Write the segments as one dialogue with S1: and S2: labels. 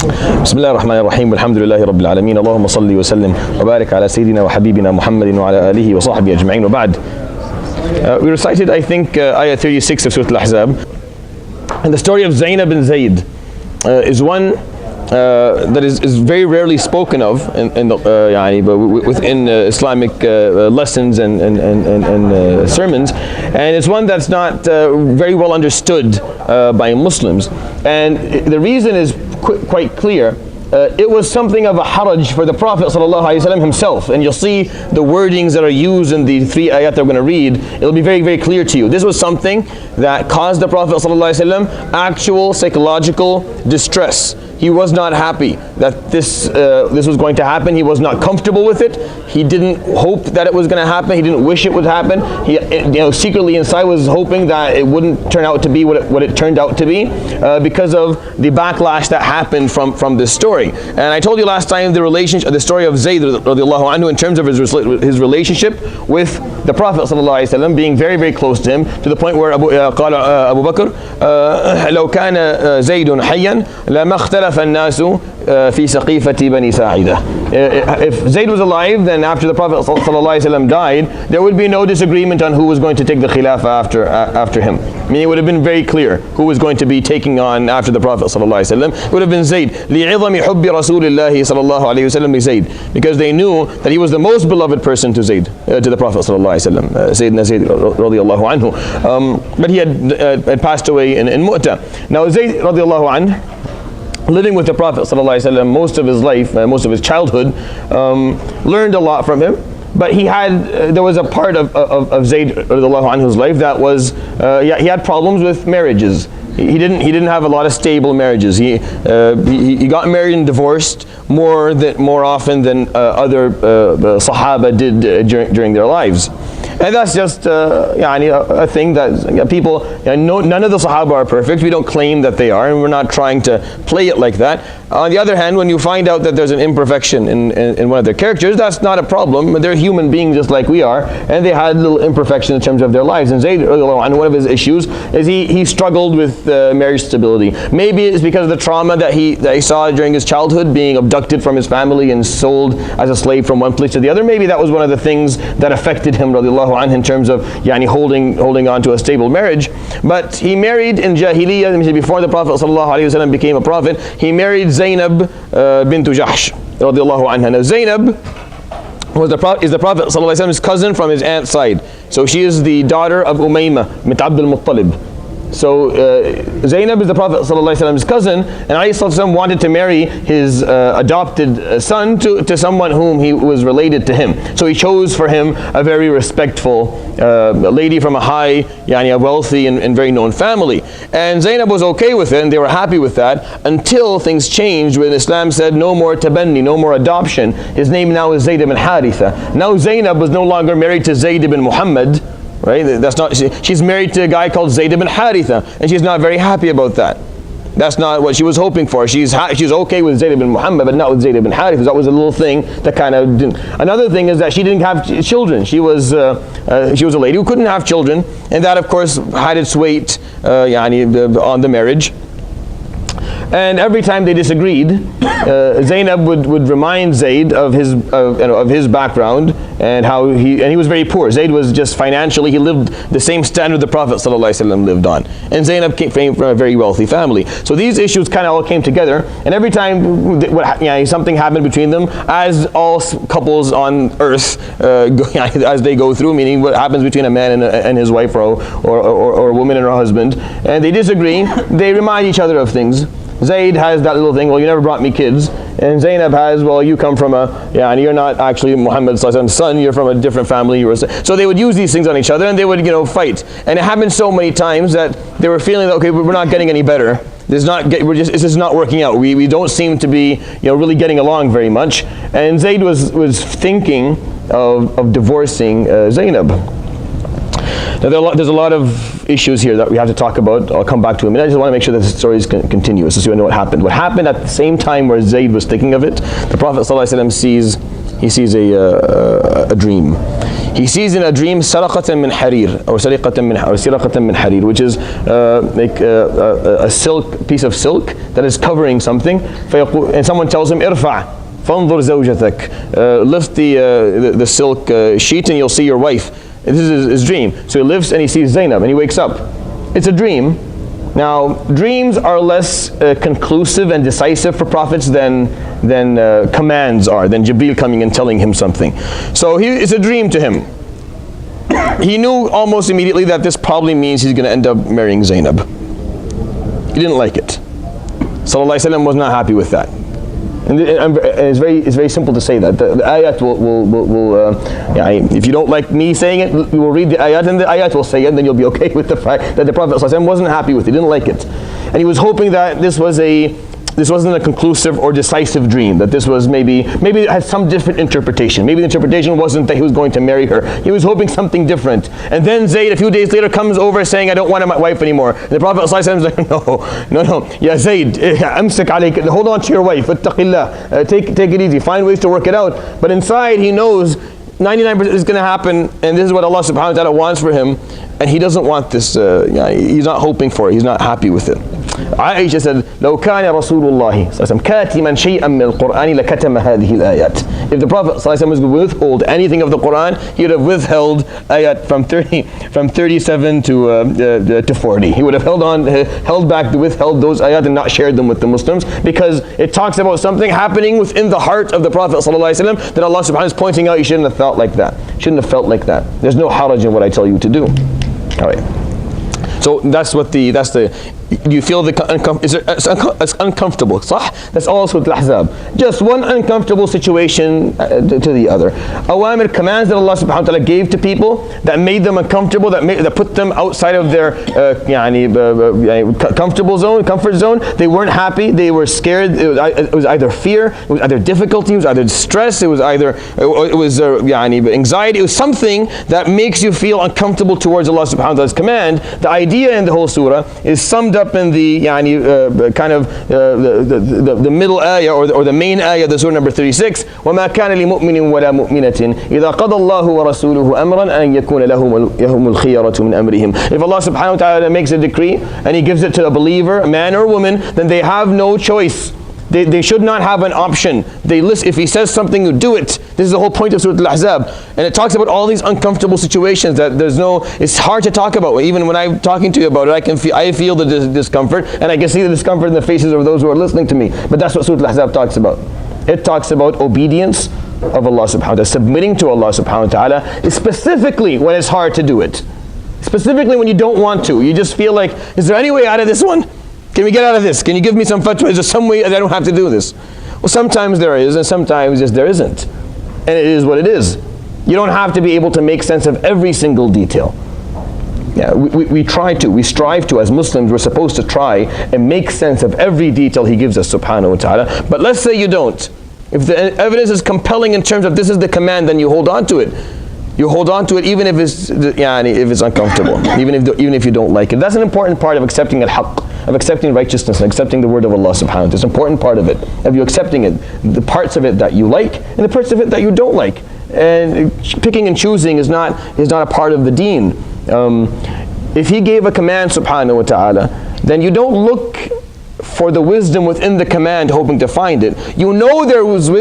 S1: بسم الله الرحمن الرحيم والحمد لله رب العالمين اللهم صل وسلم وبارك على سيدنا وحبيبنا محمد وعلى آله وصحبه أجمعين وبعد. We recited, I think, ayah 36 of Surat AlAhzab. And the story of Zainab bin Zayd is one that is very rarely spoken of within Islamic lessons and sermons, and it's one that's not very well understood by Muslims. And the reason is quite clear. It was something of a haraj for the Prophet ﷺ himself, and you'll see the wordings that are used in the 3 ayat that we're going to read. It'll be very, very clear to you. This was something that caused the Prophet ﷺ actual psychological distress. He was not happy that this was going to happen. He was not comfortable with it. He didn't hope that it was going to happen. He didn't wish it would happen. He, secretly inside was hoping that it wouldn't turn out to be what it turned out to be because of the backlash that happened from this story. And I told you last time the story of Zayd radiallahu anhu in terms of his relationship with the Prophet sallallahu alaihi wasallam, being very, very close to him, to the point where Abu Bakr لو كان زيد حيا لما اختلف الناس في سقيفة بني ساعدة. If Zayd was alive, then after the Prophet ﷺ died, there would be no disagreement on who was going to take the khilafah after him. Meaning it would have been very clear who was going to be taking on after the Prophet ﷺ. It would have been Zayd. لِعِظَمِ حُبِّ رَسُولِ اللَّهِ صَلَى اللَّهُ عَلَيْهِ وسلم لِزَيْد. Because they knew that he was the most beloved person to Zayd, to the Prophet ﷺ, Sayyidina Zayd radiallahu anhu. But he had passed away in Mu'tah. Now Zayd radiallahu anhu, living with the Prophet ﷺ most of his life, most of his childhood, learned a lot from him. But there was a part of Zayd radiallahu anhu's life that was, he had problems with marriages. He didn't have a lot of stable marriages. He got married and divorced more often than other Sahaba did during their lives. And that's just a thing that people, none of the Sahaba are perfect. We don't claim that they are, and we're not trying to play it like that. On the other hand, when you find out that there's an imperfection in one of their characters, that's not a problem. They're human beings just like we are, and they had little imperfections in terms of their lives. And Zayd, one of his issues is he struggled with marriage stability. Maybe it's because of the trauma that he saw during his childhood, being abducted from his family and sold as a slave from one place to the other. Maybe that was one of the things that affected him, radiallahu anhu, in terms of holding on to a stable marriage. But he married in Jahiliyyah, before the Prophet ﷺ became a prophet. He married Zainab bint Jahsh radiallahu anha. Now Zainab is the Prophet ﷺ's cousin from his aunt's side. So she is the daughter of Umaymah bint Abdul Muttalib. So Zainab is the Prophet ﷺ's cousin, and ﷺ wanted to marry his adopted son to someone whom he was related to him. So he chose for him a very respectful lady from a high, a wealthy and very known family. And Zainab was okay with it, and they were happy with that, until things changed when Islam said no more tabanni, no more adoption. His name now is Zayd ibn Haritha. Now Zainab was no longer married to Zayd ibn Muhammad. Right? That's not. She's married to a guy called Zayd ibn Haritha, and she's not very happy about that. That's not what she was hoping for. She's okay with Zayd ibn Muhammad, but not with Zayd ibn Haritha. That was a little thing that kind of didn't. Another thing is that she didn't have children. She was a lady who couldn't have children, and that of course had its weight on the marriage. And every time they disagreed, Zainab would remind Zayd of his background and how he was very poor. Zayd was just financially, he lived the same standard the Prophet ﷺ lived on. And Zainab came from a very wealthy family. So these issues kind of all came together, and every time something happened between them, as all couples on earth as they go through, meaning what happens between a man and his wife, or a woman and her husband, and they disagree, they remind each other of things. Zayd has that little thing, well, you never brought me kids. And Zainab has, well, you come from and you're not actually Muhammad's son, you're from a different family. So they would use these things on each other, and they would, fight. And it happened so many times that they were feeling that, okay, we're not getting any better. This is not working out. We don't seem to be, really getting along very much. And Zayd was thinking of divorcing Zainab. Now there's a lot of issues here that we have to talk about. I'll come back to them. I just want to make sure that the story is continuous, so you know what happened. What happened at the same time where Zayd was thinking of it, the Prophet ﷺ sees a dream. He sees in a dream saraqatan min harir, or siraqatan min harir, which is like a silk, piece of silk that is covering something. And someone tells him, irfa' fanzur zawjatak, lift the silk sheet and you'll see your wife. This is his dream. So he lifts and he sees Zainab and he wakes up. It's a dream. Now, dreams are less conclusive and decisive for prophets than commands are, than Jibreel coming and telling him something. So it's a dream to him. He knew almost immediately that this probably means he's going to end up marrying Zainab. He didn't like it. Sallallahu Alaihi Wasallam was not happy with that. And it's very simple to say that. The ayat will if you don't like me saying it, you will read the ayat and the ayat will say it, and then you'll be okay with the fact that the Prophet ﷺ wasn't happy with it, he didn't like it. And he was hoping that this wasn't a conclusive or decisive dream, that this was maybe it had some different interpretation. Maybe the interpretation wasn't that he was going to marry her. He was hoping something different. And then Zayd, a few days later, comes over saying, I don't want my wife anymore. And the Prophet ﷺ is like, no, Ya Zayd, amsik alayk, hold on to your wife, ittaqillah, take it easy, find ways to work it out. But inside he knows 99% is going to happen, and this is what Allah subhanahu wa ta'ala wants for him, and he doesn't want this, he's not hoping for it, he's not happy with it. Aisha said, لو كان رسول الله صلى الله عليه وسلم كاتما شيئا من القرآن لكتم هذه الآيات. If the Prophet صلى الله عليه وسلم was going to withhold anything of the Quran, he would have withheld ayat from 37 to 40. He would have withheld those ayat and not shared them with the Muslims, because it talks about something happening within the heart of the Prophet ﷺ that Allah subhanahu wa ta'ala is pointing out. You shouldn't have felt like that. Shouldn't have felt like that. There's no haraj in what I tell you to do. All right. So that's you feel it's uncomfortable. صح? That's all Surat AlAhzab. Just one uncomfortable situation to the other. Awamir, commands that Allah subhanahu wa ta'ala gave to people that made them uncomfortable, that put them outside of their comfort zone. They weren't happy, they were scared. It was either fear, it was either difficulty, it was either stress, it was anxiety. It was something that makes you feel uncomfortable towards Allah subhanahu wa ta'ala's command. The idea in the whole surah is summed up in the the middle ayah or the main ayah, the surah number 36. وَمَا كَانَ لِمُؤْمِنٍ وَلَا مُؤْمِنَةٍ إِذَا قَضَى اللَّهُ وَرَسُولُهُ أَمْرًا أَنْ يَكُونَ لَهُمُ الْخِيَرَةُ مِنْ أَمْرِهِمْ. If Allah subhanahu wa ta'ala makes a decree and He gives it to a believer, a man or woman, then they have no choice. They should not have an option. They listen. If He says something, you do it. This is the whole point of Surat AlAhzab. And it talks about all these uncomfortable situations that it's hard to talk about. Even when I'm talking to you about it, I feel the discomfort, and I can see the discomfort in the faces of those who are listening to me. But that's what Surat AlAhzab talks about. It talks about obedience of Allah subhanahu wa ta'ala, submitting to Allah subhanahu wa ta'ala, specifically when it's hard to do it. Specifically when you don't want to. You just feel like, is there any way out of this one? Can we get out of this? Can you give me some fatwa? Is there some way that I don't have to do this? Well, sometimes there is, and sometimes there isn't. And it is what it is. You don't have to be able to make sense of every single detail. Yeah, we strive to, as Muslims, we're supposed to try and make sense of every detail He gives us, subhanahu wa ta'ala. But let's say you don't. If the evidence is compelling in terms of this is the command, then you hold on to it. You hold on to it even if it's uncomfortable, even if you don't like it. That's an important part of accepting al-haqq, of accepting righteousness and accepting the word of Allah subhanahu wa ta'ala. It's an important part of it, of you accepting it, the parts of it that you like and the parts of it that you don't like. And picking and choosing is not a part of the deen. If He gave a command subhanahu wa ta'ala, then you don't look for the wisdom within the command hoping to find it. You know there's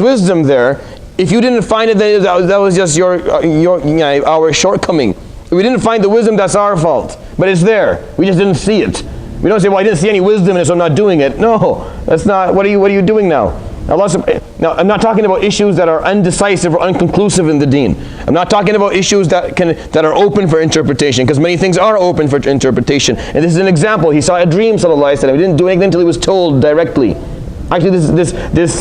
S1: wisdom there. If you didn't find it, then that was just our shortcoming. If we didn't find the wisdom, that's our fault. But it's there. We just didn't see it. We don't say, well, I didn't see any wisdom in it, so I'm not doing it. No, that's not. What are you doing now? Now, I'm not talking about issues that are undecisive or unconclusive in the deen. I'm not talking about issues that are open for interpretation, because many things are open for interpretation. And this is an example. He saw a dream, sallallahu alaihi wasallam. He didn't do anything until he was told directly. Actually, this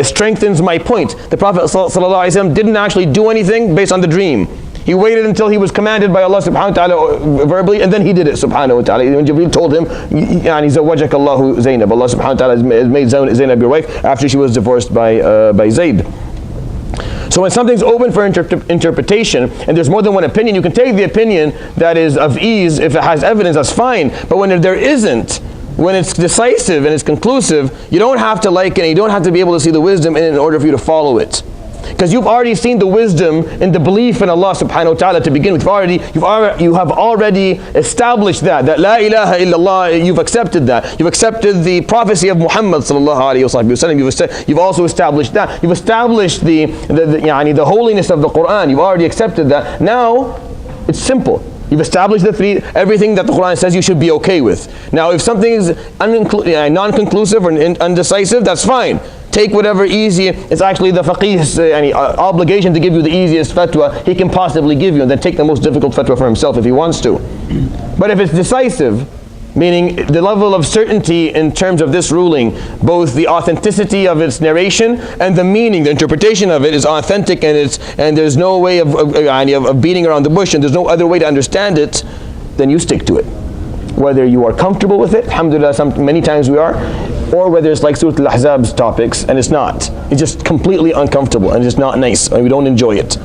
S1: strengthens my point. The Prophet ﷺ didn't actually do anything based on the dream. He waited until he was commanded by Allah subhanahu wa ta'ala verbally, and then he did it subhanahu wa ta'ala. When Jibreel told him, زَوَّجَكَ اللَّهُ Zaynab, Allah subhanahu wa ta'ala has made Zaynab your wife after she was divorced by Zayd. So when something's open for interpretation, and there's more than one opinion, you can take the opinion that is of ease. If it has evidence, that's fine. But when there isn't, when it's decisive and it's conclusive, you don't have to like it, and you don't have to be able to see the wisdom in order for you to follow it. Because you've already seen the wisdom and the belief in Allah subhanahu wa ta'ala to begin with. You have already established that La ilaha illallah, you've accepted that. You've accepted the prophecy of Muhammad sallallahu alayhi wa sallam. You've also established that. You've established the holiness of the Quran. You've already accepted that. Now, it's simple. You've established everything that the Quran says you should be okay with. Now, if something is non-conclusive or undecisive, that's fine. Take whatever easy, it's actually the faqih's obligation to give you the easiest fatwa he can possibly give you, and then take the most difficult fatwa for himself if he wants to. But if it's decisive, meaning the level of certainty in terms of this ruling, both the authenticity of its narration and the meaning, the interpretation of it is authentic, and there's no way of beating around the bush, and there's no other way to understand it, then you stick to it. Whether you are comfortable with it, alhamdulillah, many times we are, or whether it's like Surat AlAhzab's topics and it's not. It's just completely uncomfortable and it's not nice and we don't enjoy it.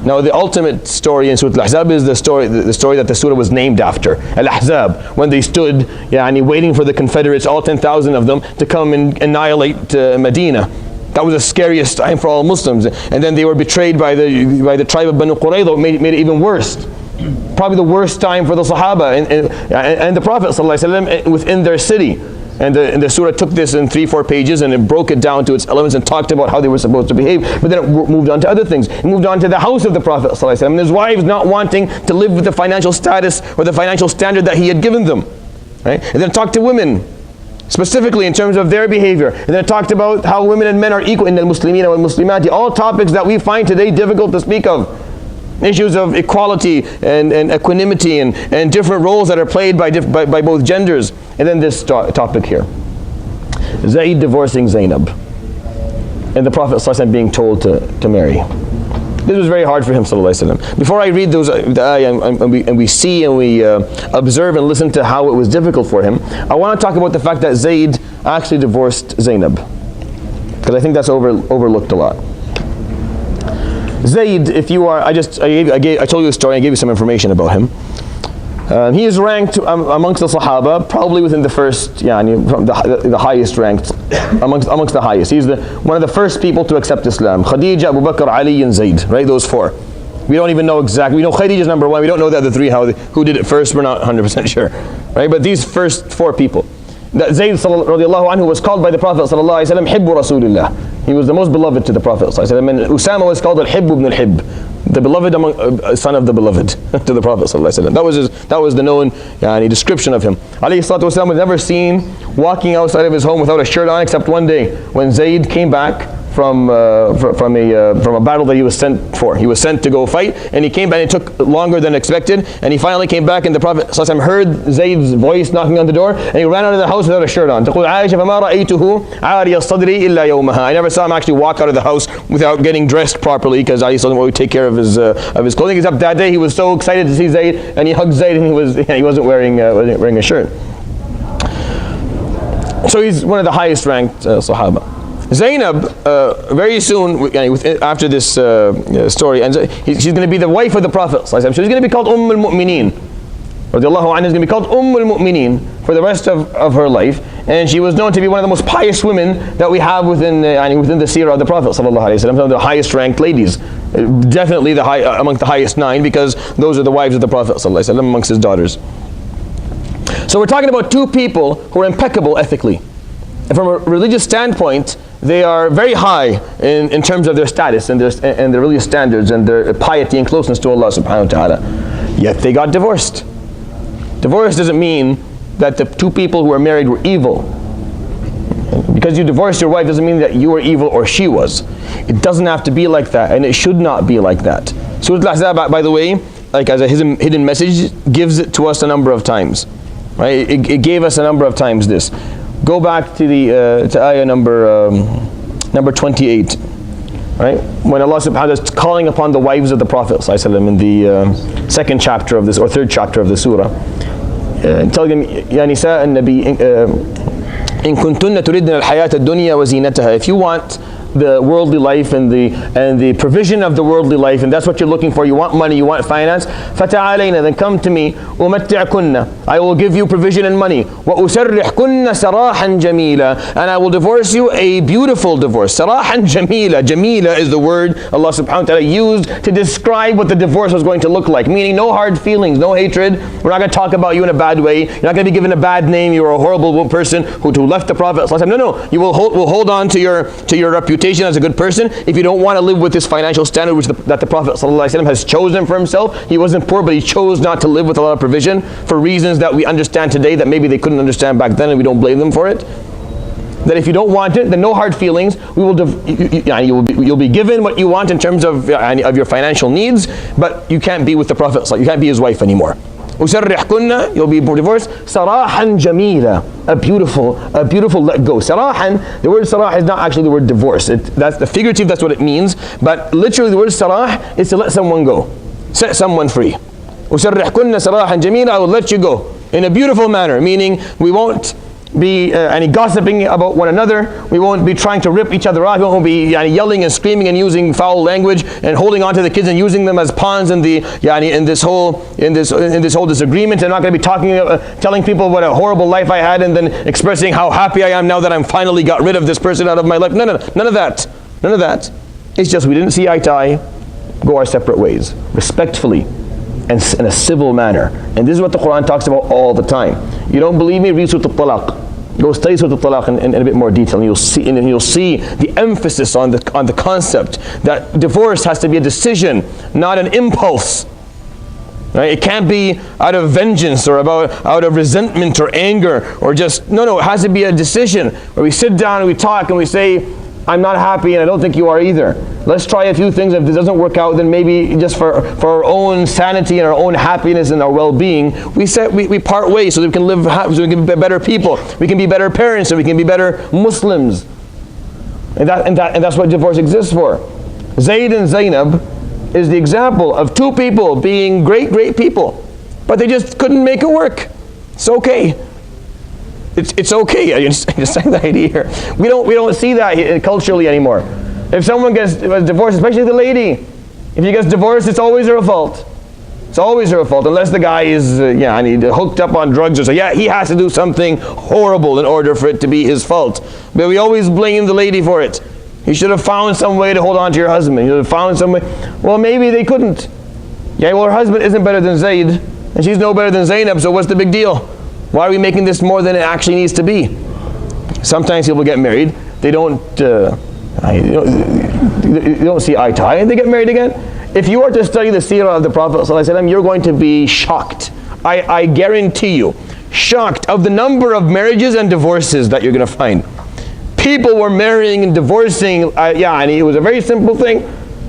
S1: Now the ultimate story in Surat AlAhzab is the story that the surah was named after, Al-Ahzab, when they stood waiting for the Confederates, all 10,000 of them, to come and annihilate Medina. That was the scariest time for all Muslims. And then they were betrayed by the tribe of Banu Qurayza, made it even worse. Probably the worst time for the Sahaba and the Prophet ﷺ within their city. And the surah took this in 3-4 pages and it broke it down to its elements and talked about how they were supposed to behave. But then it moved on to other things. It moved on to the house of the Prophet ﷺ and his wives not wanting to live with the financial status or the financial standard that he had given them. Right? And then it talked to women, specifically in terms of their behavior. And then it talked about how women and men are equal in the Muslimina wal Muslimati, all topics that we find today difficult to speak of. Issues of equality and equanimity and different roles that are played by both genders. And then this topic here. Zayd divorcing Zainab. And the Prophet ﷺ being told to marry. This was very hard for him ﷺ. Before I read those and we see and we observe and listen to how it was difficult for him, I want to talk about the fact that Zayd actually divorced Zainab. Because I think that's overlooked a lot. Zayd, if you are, I told you a story, I gave you some information about him. He is ranked amongst the Sahaba, probably within the first, the highest ranked, amongst the highest. He's one of the first people to accept Islam. Khadija, Abu Bakr, Ali, and Zayd, right? Those four. We don't even know exactly. We know Khadija's number one. We don't know the other three, who did it first. We're not 100% sure, right? But these first four people. That Zayd radiallahu anhu was called by the Prophet sallallahu alaihi wasallam Hibbu Rasulillah. He was the most beloved to the Prophet sallallahu alaihi wasallam. And Usama was called Al-Hibbu ibn Al-Hib, the beloved son of the beloved to the Prophet sallallahu alaihi wasallam. That was the known description of him. Alayhi salatu wasallam was never seen walking outside of his home without a shirt on, except one day when Zayd came back from a battle that he was sent for. He was sent to go fight, and he came back, and it took longer than expected, and he finally came back, and the Prophet ﷺ heard Zayd's voice knocking on the door, and he ran out of the house without a shirt on. I never saw him actually walk out of the house without getting dressed properly, because Ali would take care of his clothing. Except that day he was so excited to see Zayd, and he hugged Zayd, and he wasn't wearing a shirt. So he's one of the highest ranked Sahaba. Zainab, very soon after this story, and she's going to be the wife of the Prophet. So she's going to be called al-Mu'mineen. Radiallahu anha is going to be called al-Mu'mineen for the rest of her life. And she was known to be one of the most pious women that we have within the seerah of the Prophet sallallahu alaihi wasallam, one of the highest ranked ladies. Definitely among the highest 9, because those are the wives of the Prophet sallallahu alaihi wasallam amongst his daughters. So we're talking about two people who are impeccable ethically. And from a religious standpoint, they are very high in terms of their status and their religious standards and their piety and closeness to Allah subhanahu wa ta'ala. Yet they got divorced. Divorce doesn't mean that the two people who were married were evil. Because you divorced your wife doesn't mean that you were evil or she was. It doesn't have to be like that, and it should not be like that. Surat AlAhzab, by the way, like as a hidden message, gives it to us a number of times. Right? It gave us a number of times this. Go back to the ayah number 28, right? When Allah subhanahu wa ta'ala is calling upon the wives of the Prophet ﷺ in the second chapter of this, or third chapter of the surah, telling them, Ya Nisa an-Nabi, in kuntunna turidna al-hayat ad-dunya wa zinataha. If you want the worldly life and the provision of the worldly life, and that's what you're looking for, you want money, you want finance, فَتَعَالَيْنَا, then come to me, أُمَتِّعْكُنَّ, I will give you provision and money, وَأُسَرِّحْكُنَّ سَرَاحًا جَمِيلًا, and I will divorce you a beautiful divorce. سَرَاحًا جَمِيلًا, Jamila is the word Allah subhanahu wa ta'ala used to describe what the divorce was going to look like, meaning no hard feelings, no hatred. We're not going to talk about you in a bad way, you're not going to be given a bad name, you're a horrible person who left the Prophet. No, you will hold on to your reputation as a good person. If you don't want to live with this financial standard that the Prophet ﷺ has chosen for himself, he wasn't poor, but he chose not to live with a lot of provision for reasons that we understand today that maybe they couldn't understand back then, and we don't blame them for it. That if you don't want it, then no hard feelings. You'll be given what you want in terms of your financial needs, but you can't be with the Prophet. You can't be his wife anymore. Usarrihkunna, you'll be divorced. Sarahan jamila, a beautiful let go. Sarahan, the word sarah is not actually the word divorce. That's the figurative, that's what it means. But literally the word sarah is to let someone go, set someone free. Usarrihkunna sarahan jamila, I will let you go in a beautiful manner, meaning we won't be any gossiping about one another. We won't be trying to rip each other off. We won't be yelling and screaming and using foul language and holding on to the kids and using them as pawns in this whole disagreement. And not going to be telling people what a horrible life I had and then expressing how happy I am now that I'm finally got rid of this person out of my life. None of that. It's just we didn't see eye to eye. Go our separate ways, respectfully and in a civil manner. And this is what the Quran talks about all the time. You don't believe me? Read Surat Al-Talaq. Go study Surat Al-Talaq in a bit more detail, and you'll see the emphasis on the concept that divorce has to be a decision, not an impulse. Right? It can't be out of vengeance or out of resentment or anger or just no. It has to be a decision where we sit down and we talk and we say, I'm not happy and I don't think you are either. Let's try a few things. If this doesn't work out, then maybe just for our own sanity and our own happiness and our well-being, we part ways so that we can live happy, so we can be better people, we can be better parents, and we can be better Muslims. And that's what divorce exists for. Zayd and Zainab is the example of two people being great people, but they just couldn't make it work. It's okay. It's okay. I understand the idea here. We don't see that culturally anymore. If someone gets divorced, especially the lady, if he gets divorced, it's always her fault. It's always her fault, unless the guy is hooked up on drugs or so. Yeah, he has to do something horrible in order for it to be his fault. But we always blame the lady for it. You should have found some way to hold on to your husband. You should have found some way. Well, maybe they couldn't. Yeah, well, her husband isn't better than Zayd, and she's no better than Zainab, so what's the big deal? Why are we making this more than it actually needs to be? Sometimes people get married, they don't see eye to eye, and they get married again. If you are to study the seerah of the Prophet ﷺ, you're going to be shocked. I guarantee you, shocked of the number of marriages and divorces that you're going to find. People were marrying and divorcing, and it was a very simple thing.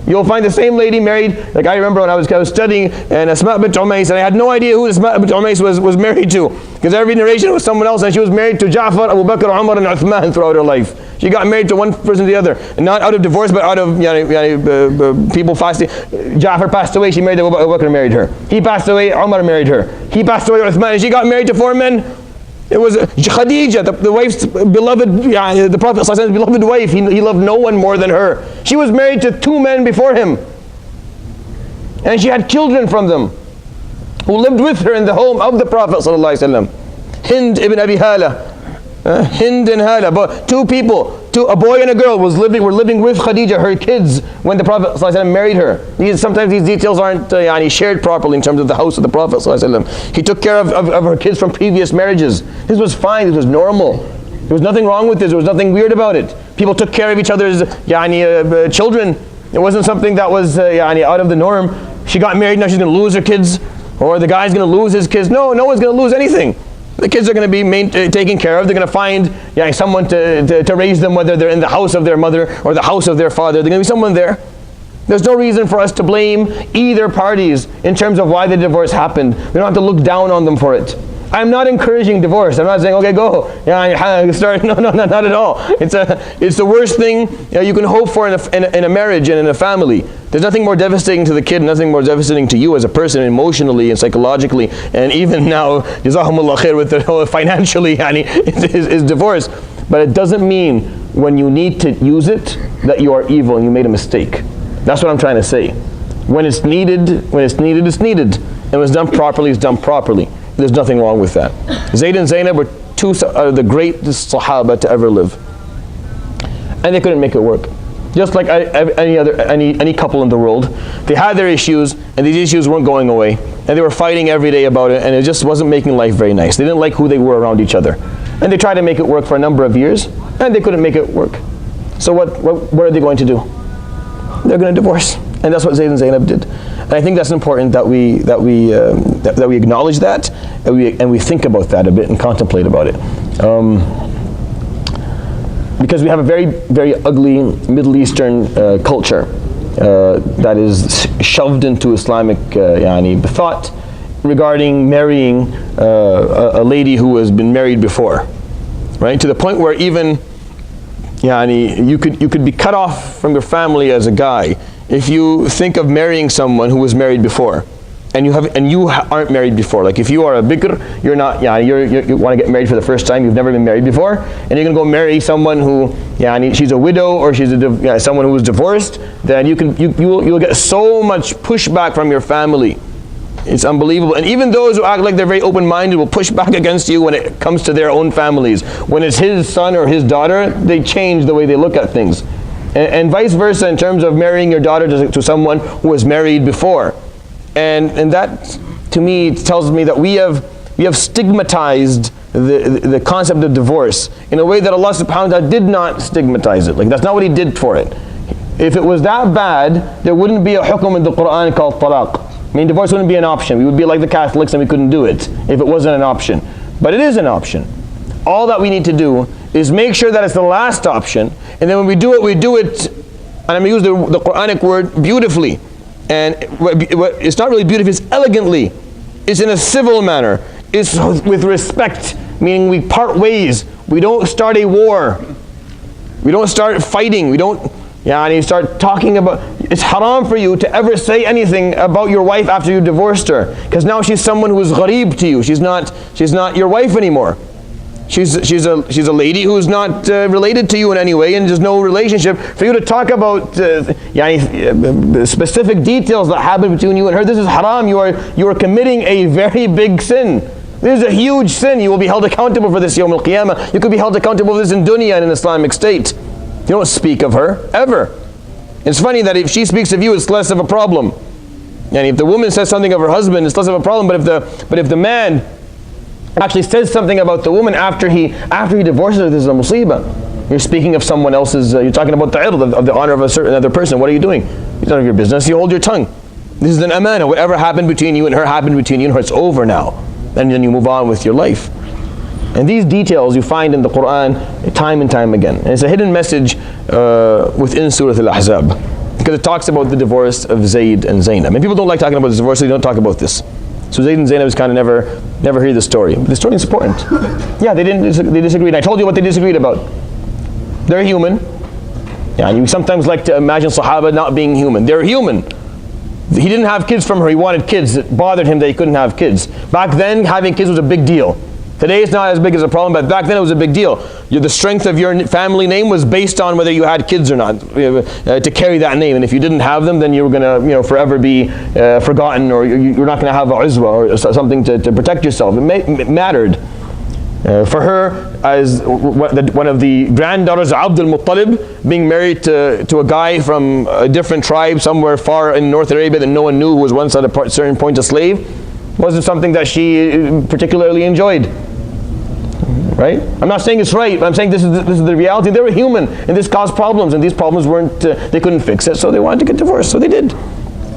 S1: You'll find the same lady married, like I remember when I was studying, and Asma bint Umays, and I had no idea who Asma bint Umays was married to, because every narration was someone else, and she was married to Ja'far, Abu Bakr, Umar, and Uthman throughout her life. She got married to one person or the other, and not out of divorce, but out of people fasting. Ja'far passed away, she married Abu Bakr, married her. He passed away, Umar married her. He passed away, Uthman, and she got married to 4 men. It was Khadija, the wife's beloved, the Prophet's beloved wife. He loved no one more than her. She was married to 2 men before him, and she had children from them who lived with her in the home of the Prophet ﷺ. Hind ibn Abi Hala, Hind and Hala, but 2 people, a boy and a girl were living with Khadija, her kids, when the Prophet ﷺ married her. Sometimes these details aren't shared properly in terms of the house of the Prophet ﷺ. He took care of her kids from previous marriages. This was fine, this was normal. There was nothing wrong with this, there was nothing weird about it. People took care of each other's children. It wasn't something that was out of the norm. She got married, now she's going to lose her kids, or the guy's going to lose his kids. No one's going to lose anything. The kids are going to be taken care of. They're going to find someone to raise them, whether they're in the house of their mother or the house of their father. There's going to be someone there. There's no reason for us to blame either parties in terms of why the divorce happened. We don't have to look down on them for it. I'm not encouraging divorce. I'm not saying, okay, go. Start. No, not at all. It's the worst thing you can hope for in a marriage and in a family. There's nothing more devastating to the kid, nothing more devastating to you as a person emotionally and psychologically, and even now, Jazakumullah khair, with the financially is divorce. But it doesn't mean when you need to use it, that you are evil and you made a mistake. That's what I'm trying to say. When it's needed, it's needed. And when it's done properly, it's done properly. There's nothing wrong with that. Zayd and Zainab were two of the greatest Sahaba to ever live. And they couldn't make it work. Just like any couple in the world. They had their issues, and these issues weren't going away. And they were fighting every day about it, and it just wasn't making life very nice. They didn't like who they were around each other. And they tried to make it work for a number of years, and they couldn't make it work. So what are they going to do? They're going to divorce. And that's what Zayd and Zainab did. And I think that's important that we acknowledge that, and we think about that a bit and contemplate about it. Because we have a very, very ugly Middle Eastern culture that is shoved into Islamic thought regarding marrying a lady who has been married before, right? To the point where even you could be cut off from your family as a guy if you think of marrying someone who was married before, and you aren't married before. Like if you are a bikr, you're not, you want to get married for the first time, you've never been married before, and you're going to go marry someone who, she's a widow or she's someone who was divorced, then you'll get so much pushback from your family. It's unbelievable. And even those who act like they're very open-minded will push back against you when it comes to their own families. When it's his son or his daughter, they change the way they look at things. And vice versa in terms of marrying your daughter to someone who was married before. And that, to me, tells me that we have stigmatized the concept of divorce in a way that Allah subhanahu wa ta'ala did not stigmatize it. Like, that's not what He did for it. If it was that bad, there wouldn't be a hukum in the Quran called talaq. I mean, divorce wouldn't be an option. We would be like the Catholics and we couldn't do it if it wasn't an option. But it is an option. All that we need to do is make sure that it's the last option, and then when we do it, and I'm going to use the Quranic word, beautifully. And it's not really beautiful, it's elegantly. It's in a civil manner. It's with respect, meaning we part ways. We don't start a war. We don't start fighting. We don't, and you start talking about, it's haram for you to ever say anything about your wife after you divorced her, because now she's someone who is gharib to you. She's not your wife anymore. She's a lady who's not related to you in any way, and there's no relationship. For you to talk about specific details that happen between you and her, this is haram. You are committing a very big sin. This is a huge sin. You will be held accountable for this Yawm al-Qiyamah. You could be held accountable for this in dunya in an Islamic state. You don't speak of her, ever. It's funny that if she speaks of you, it's less of a problem. And if the woman says something of her husband, it's less of a problem. But if the man actually says something about the woman after he divorces her, this is a musibah. You're speaking of someone else's, you're talking about the ird, of the honor of a certain other person. What are you doing? It's none of your business. You hold your tongue. This is an amana. Whatever happened between you and her happened between you and her. It's over now. And then you move on with your life. And these details you find in the Quran time and time again. And it's a hidden message within Surat AlAhzab, because it talks about the divorce of Zayd and Zainab. And people don't like talking about the divorce, so they don't talk about this. So Zayd and Zainab is kind of never hear the story. But the story is important. Yeah, they disagreed. I told you what they disagreed about. They're human. Yeah, and you sometimes like to imagine Sahaba not being human. They're human. He didn't have kids from her. He wanted kids. It bothered him that he couldn't have kids. Back then, having kids was a big deal. Today it's not as big as a problem, but back then it was a big deal. The strength of your family name was based on whether you had kids or not, to carry that name. And if you didn't have them, then you were going to, forever be forgotten, or you're not going to have a uzwa or something to protect yourself. It mattered. For her, as one of the granddaughters of Abdul Muttalib, being married to a guy from a different tribe somewhere far in North Arabia that no one knew, who was once at a certain point a slave, wasn't something that she particularly enjoyed. Right? I'm not saying it's right, but I'm saying this is the reality. They were human, and this caused problems, and these problems weren't, they couldn't fix it, so they wanted to get divorced, so they did.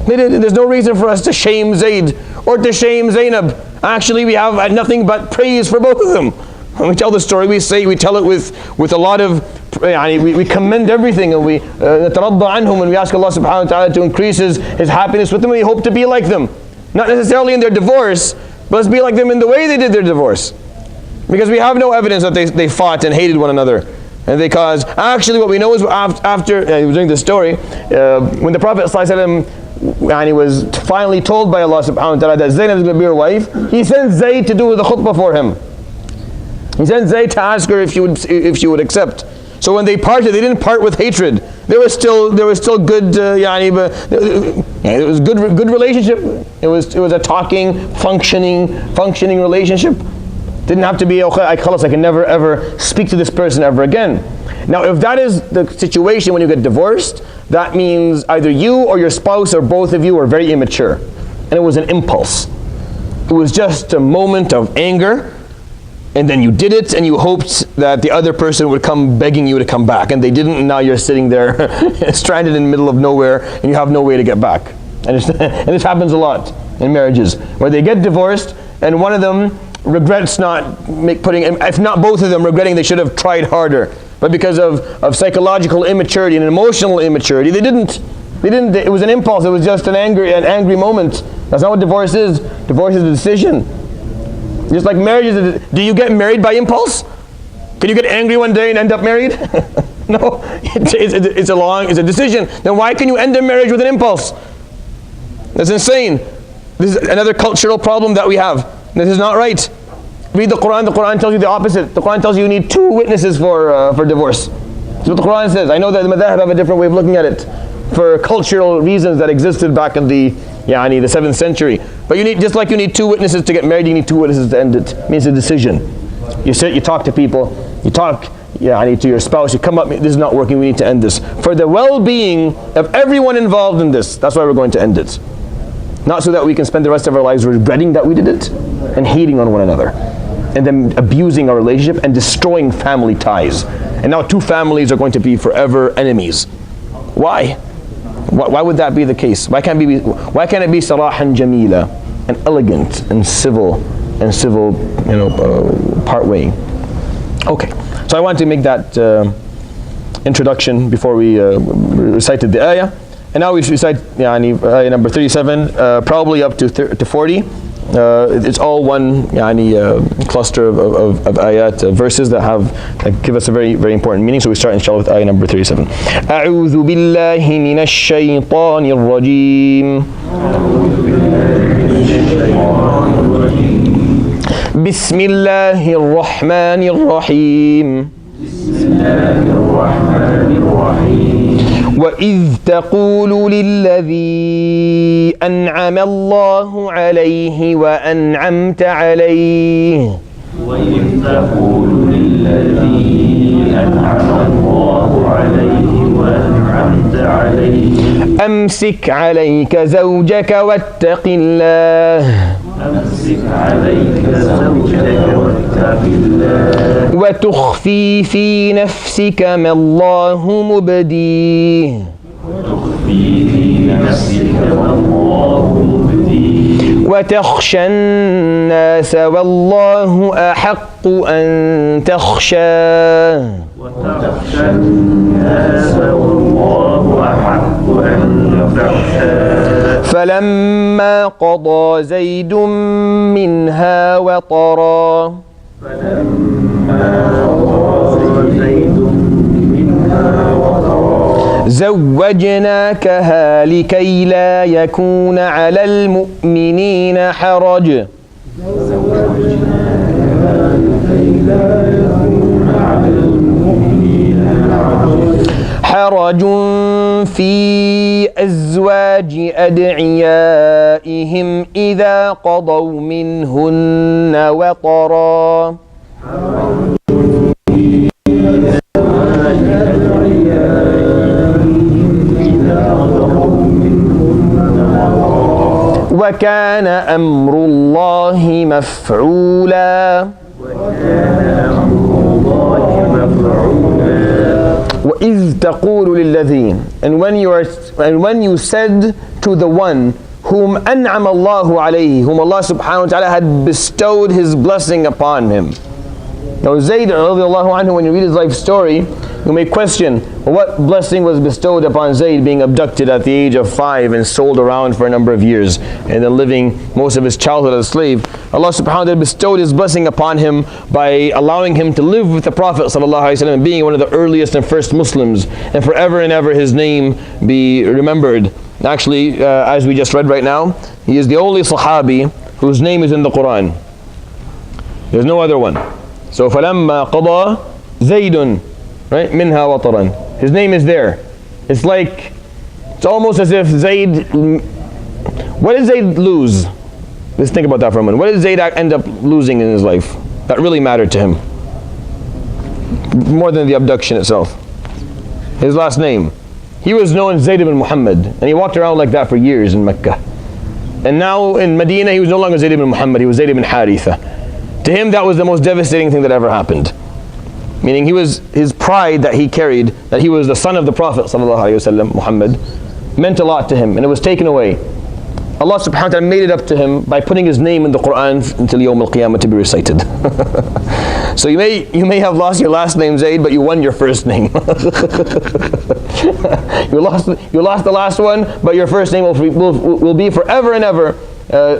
S1: They did, and there's no reason for us to shame Zayd or to shame Zainab. Actually, we have nothing but praise for both of them. When we tell the story, we tell it with a lot of, we commend everything, and we nataradda anhum, and we ask Allah subhanahu wa ta'ala to increase His happiness with them, and we hope to be like them. Not necessarily in their divorce, but let's be like them in the way they did their divorce. Because we have no evidence that they fought and hated one another. And they caused, actually what we know is after, during the story, when the Prophet ﷺ, and he was finally told by Allah subhanahu wa ta'ala that Zainab is going to be her wife, he sent Zayd to do the khutbah for him. He sent Zayd to ask her if she would accept. So when they parted, they didn't part with hatred. There was still good, it was good relationship. It was a talking, functioning relationship. Didn't have to be, I can never ever speak to this person ever again. Now, if that is the situation when you get divorced, that means either you or your spouse or both of you are very immature. And it was an impulse. It was just a moment of anger, and then you did it, and you hoped that the other person would come begging you to come back, and they didn't, and now you're sitting there stranded in the middle of nowhere, and you have no way to get back. And this happens a lot in marriages, where they get divorced, and one of them regrets if not both of them, regretting they should have tried harder. But because of psychological immaturity and emotional immaturity, they didn't. It was an impulse. It was just an angry moment. That's not what divorce is. Divorce is a decision. Just like marriage is do you get married by impulse? Can you get angry one day and end up married? No. It's a decision. Then why can you end a marriage with an impulse? That's insane. This is another cultural problem that we have. This is not right. Read the Quran. The Quran tells you the opposite. The Quran tells you need 2 witnesses for divorce. That's what the Quran says. I know that the Madhahib have a different way of looking at it for cultural reasons that existed back in the 7th century. But you need, just like you need 2 witnesses to get married, you need 2 witnesses to end it. It means a decision. You sit, you talk to people, you talk to your spouse, you come up, this is not working, we need to end this. For the well-being of everyone involved in this, that's why we're going to end it. Not so that we can spend the rest of our lives regretting that we did it and hating on one another, and then abusing our relationship and destroying family ties. And now 2 families are going to be forever enemies. Why? Why would that be the case? Why can't it be sarahan jamila, and elegant and civil part way? Okay, so I want to make that introduction before we recited the ayah. And now we recite ayah number 37, probably up to 40. It's all one cluster of ayat, verses that give us a very, very important meaning. So we start inshallah with ayah number 37. أعوذ بالله من الشيطان الرجيم. بسم الله الرحمن الرحيم. وإذ تقول للذي أنعم الله عليه وأنعمت عليه أمسك عليك زوجك واتق الله وتخفي في نفسك ما الله مبديه وتخشى الناس والله أحق أن تخشاه فلما قضى زيد منها وطرا زوجناكها لكي لا يكون على المؤمنين حرج في أزواج أدعيائهم إذا قضوا منهن وطرا وكان أمر الله مفعولا وإذ تقول للذين, and when you said to the one whom أنعم الله عليه, whom Allah subhanahu wa ta'ala had bestowed his blessing upon him. Now Zayd radiallahu anhu, when you read his life story, you may question, what blessing was bestowed upon Zayd being abducted at the age of 5 and sold around for a number of years, and then living most of his childhood as a slave? Allah subhanahu wa ta'ala bestowed his blessing upon him by allowing him to live with the Prophet sallallahu alaihi wasallam, being one of the earliest and first Muslims, and forever and ever his name be remembered. Actually, as we just read right now, he is the only Sahabi whose name is in the Quran. There's no other one. So فَلَمَّا قَضَى زَيْدٌ right? Minha wataran. His name is there. It's like, it's almost as if Zayd, what did Zayd lose? Let's think about that for a minute. What did Zayd end up losing in his life that really mattered to him? More than the abduction itself. His last name. He was known as Zayd ibn Muhammad, and he walked around like that for years in Mecca. And now in Medina, he was no longer Zayd ibn Muhammad, he was Zayd ibn Haritha. To him, that was the most devastating thing that ever happened. Meaning his pride that he carried, that he was the son of the Prophet ﷺ, Muhammad, meant a lot to him, and it was taken away. Allah subhanahu wa ta'ala made it up to him by putting his name in the Quran until Yawm al-Qiyamah to be recited. So you may have lost your last name Zayd, but you won your first name. you lost the last one, but your first name will be forever and ever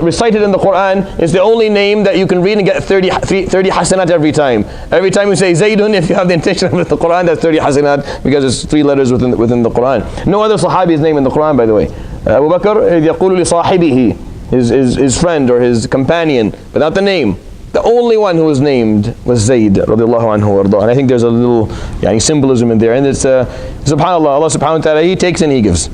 S1: recited in the Quran. It's the only name that you can read and get 30 hasanat every time. Every time you say Zaydun, if you have the intention of the Quran, that's 30 hasanat, because it's 3 letters within the Quran. No other Sahabi's name in the Quran, by the way. Abu Bakr, يقول لصاحبه, his friend or his companion, but not the name. The only one who was named was Zayd radiallahu anhu warda. And I think there's a little symbolism in there. And it's subhanAllah, Allah subhanahu wa ta'ala, He takes and He gives.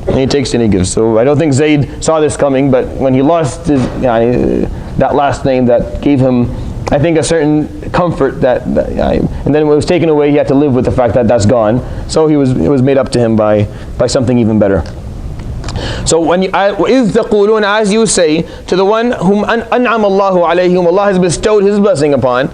S1: And He takes and He gives. So I don't think Zayd saw this coming, but when he lost his, that last name that gave him, I think, a certain comfort that and then when it was taken away, he had to live with the fact that that's gone. So it was made up to him by something even better. So when إِذْ تَقُولُونَ, as you say to the one whom أَنْعَمَ اللَّهُ عَلَيْهِ, whom Allah has bestowed His blessing upon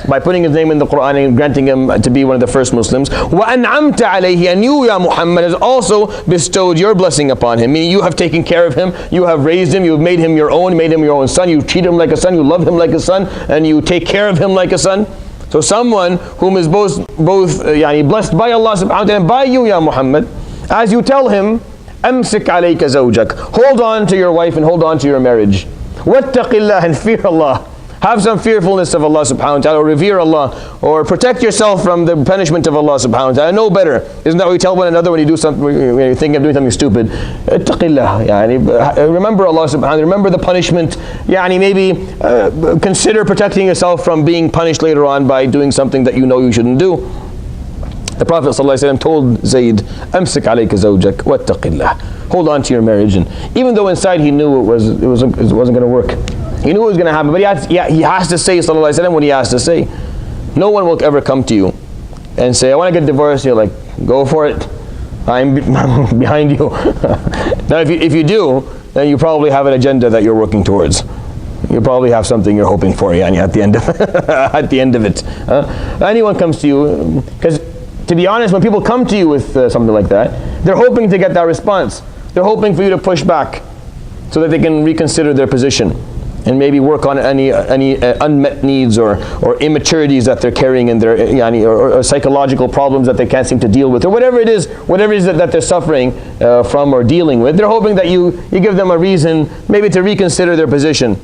S1: by putting His name in the Quran and granting him to be one of the first Muslims, وَأَنْعَمْتَ عَلَيْهِ, and you, Ya Muhammad, has also bestowed your blessing upon him, meaning you have taken care of him, you have raised him, you have made him your own, made him your own son, you treat him like a son, you love him like a son, and you take care of him like a son. So someone whom is both blessed by Allah subhanahu wa ta'ala and by you, Ya Muhammad, as you tell him, أمسك عليك زوجك, hold on to your wife and hold on to your marriage. واتق الله, and fear Allah. Have some fearfulness of Allah subhanahu wa ta'ala, or revere Allah, or protect yourself from the punishment of Allah subhanahu wa ta'ala. Know better. Isn't that what we tell one another when you do something, when you're thinking of doing something stupid? اتق الله, remember Allah subhanahu wa ta'ala, remember the punishment. Maybe consider protecting yourself from being punished later on by doing something that you know you shouldn't do. The Prophet ﷺ told Zayd, "Amsik alayka zawjak wattaqillah." Hold on to your marriage, and even though inside he knew it wasn't going to work, he knew it was going to happen, but he has to say ﷺ what he has to say. No one will ever come to you and say, "I want to get divorced." You're like, "Go for it. I'm behind you." Now, if you do, then you probably have an agenda that you're working towards. You probably have something you're hoping for, at the end of at the end of it. Anyone comes to you, because to be honest, when people come to you with something like that, they're hoping to get that response. They're hoping for you to push back so that they can reconsider their position and maybe work on any unmet needs or immaturities that they're carrying in their or psychological problems that they can't seem to deal with, or whatever it is that they're suffering from or dealing with. They're hoping that you give them a reason maybe to reconsider their position.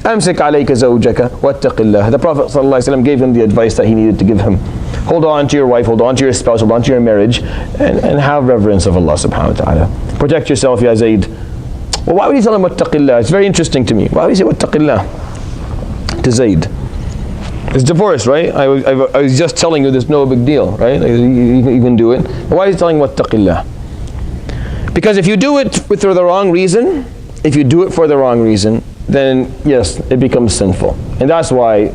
S1: أمسك عليك زوجك واتق الله. The Prophet ﷺ gave him the advice that he needed to give him. Hold on to your wife, hold on to your spouse, hold on to your marriage, and have reverence of Allah subhanahu wa ta'ala. Protect yourself, Ya Zayd. Well, why would he tell him wattaqillah? It's very interesting to me. Why would he say wattaqillah to Zayd? It's divorce, right? I was just telling you there's no big deal, right? You can do it. But why is he telling wattaqillah? Because if you do it for the wrong reason, then yes, it becomes sinful. And that's why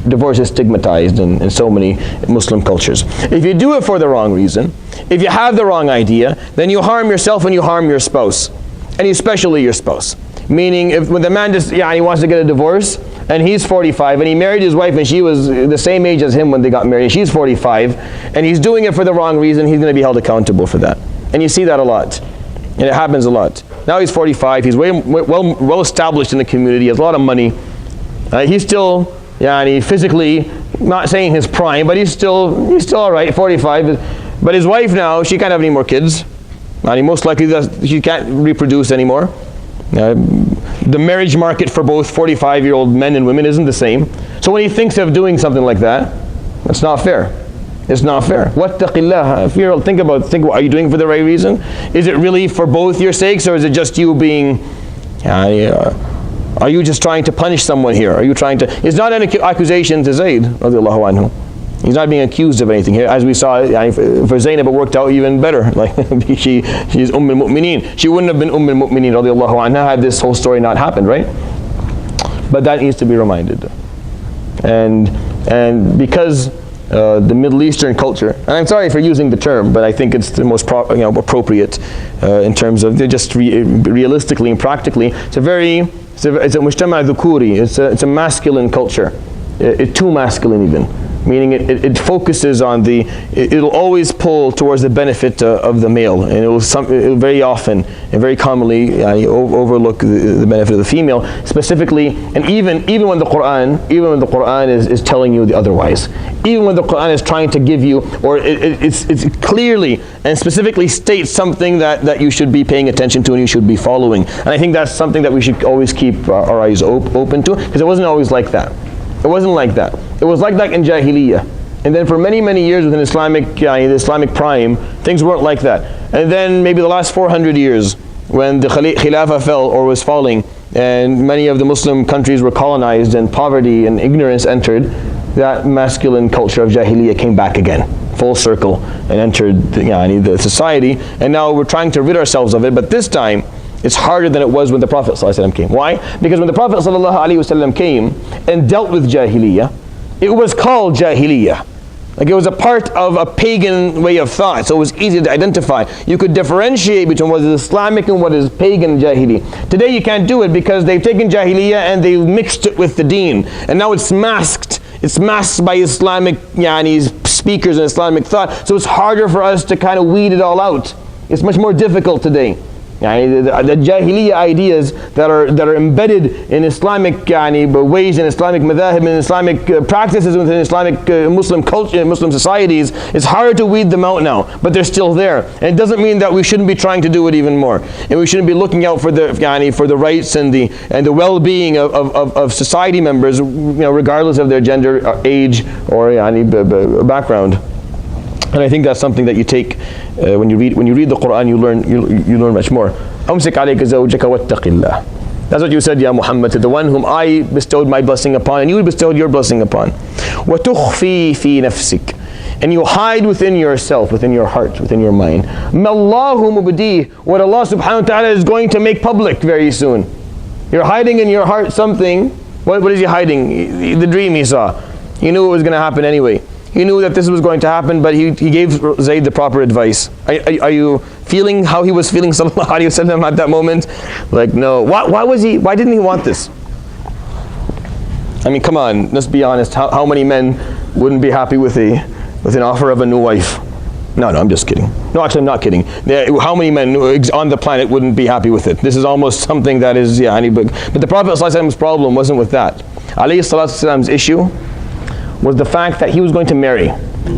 S1: divorce is stigmatized in so many Muslim cultures. If you do it for the wrong reason, if you have the wrong idea, then you harm yourself and you harm your spouse, and especially your spouse. Meaning, when the man he wants to get a divorce, and he's 45, and he married his wife, and she was the same age as him when they got married. She's 45, and he's doing it for the wrong reason. He's going to be held accountable for that, and you see that a lot, and it happens a lot. Now he's 45. He's well established in the community. He has a lot of money. He's still physically, not saying his prime, but he's still all right, 45. But his wife now, she can't have any more kids. Most likely she can't reproduce anymore. The marriage market for both 45-year-old men and women isn't the same. So when he thinks of doing something like that, that's not fair. It's not fair. Wattaqillah. Think, are you doing it for the right reason? Is it really for both your sakes, or is it just you being, are you just trying to punish someone here? Are you trying to, it's not an accusation to Zayd, radiallahu anhu. He's not being accused of anything here. As we saw, for Zainab it worked out even better. Like she's al-Mu'mineen. She wouldn't have been al-Mu'mineen radiallahu anha had this whole story not happened, right? But that needs to be reminded. And because the Middle Eastern culture, and I'm sorry for using the term, but I think it's the most appropriate in terms of just realistically and practically. It's a mujtama dhukuri. It's a masculine culture. It's too masculine even. Meaning it focuses on it'll always pull towards the benefit of the male, and it'll very often and very commonly overlook the benefit of the female, specifically, and even when the Quran is telling you the otherwise, even when the Quran is trying to give you, or it's clearly and specifically states something that you should be paying attention to and you should be following. And I think that's something that we should always keep our eyes open to, because it wasn't always like that. It wasn't like that. It was like that in Jahiliyyah. And then for many, many years within the Islamic prime, things weren't like that. And then maybe the last 400 years, when the Khilafah fell or was falling, and many of the Muslim countries were colonized and poverty and ignorance entered, that masculine culture of Jahiliyyah came back again, full circle, and entered the society. And now we're trying to rid ourselves of it, but this time, it's harder than it was when the Prophet ﷺ came. Why? Because when the Prophet ﷺ came and dealt with Jahiliyyah, it was called Jahiliyyah. Like it was a part of a pagan way of thought, so it was easy to identify. You could differentiate between what is Islamic and what is pagan Jahili. Today you can't do it because they've taken Jahiliyyah and they've mixed it with the deen. And now it's masked. It's masked by Islamic speakers and Islamic thought. So it's harder for us to kind of weed it all out. It's much more difficult today. The Jahiliyyah ideas that are embedded in Islamic ways, in Islamic madhahib, in Islamic practices within Islamic Muslim culture, Muslim societies, it's harder to weed them out now, but they're still there. And it doesn't mean that we shouldn't be trying to do it even more, and we shouldn't be looking out for the rights and the well-being of society members, regardless of their gender, age, or background. And I think that's something that you take when you read the Quran. You learn much more. أمسك عليك زوجك واتق الله. That's what you said, Ya Muhammad, to the one whom I bestowed my blessing upon, and you bestowed your blessing upon. وتخفي في نفسك, and you hide within yourself, within your heart, within your mind. ما الله مبديه, what Allah subhanahu wa ta'ala is going to make public very soon. You're hiding in your heart something. What is he hiding? The dream he saw. He knew it was going to happen anyway. He knew that this was going to happen, but he gave Zayd the proper advice. Are you feeling how he was feeling, sallallahu alaihi wasallam, at that moment? Like, no. Why didn't he want this? I mean, come on, let's be honest. How many men wouldn't be happy with an offer of a new wife? No, I'm just kidding. No, actually, I'm not kidding. How many men on the planet wouldn't be happy with it? This is almost something that is, but the Prophet sallallahu alaihi wasallam's problem wasn't with that. Alayhi salatu wasallam's issue was the fact that he was going to marry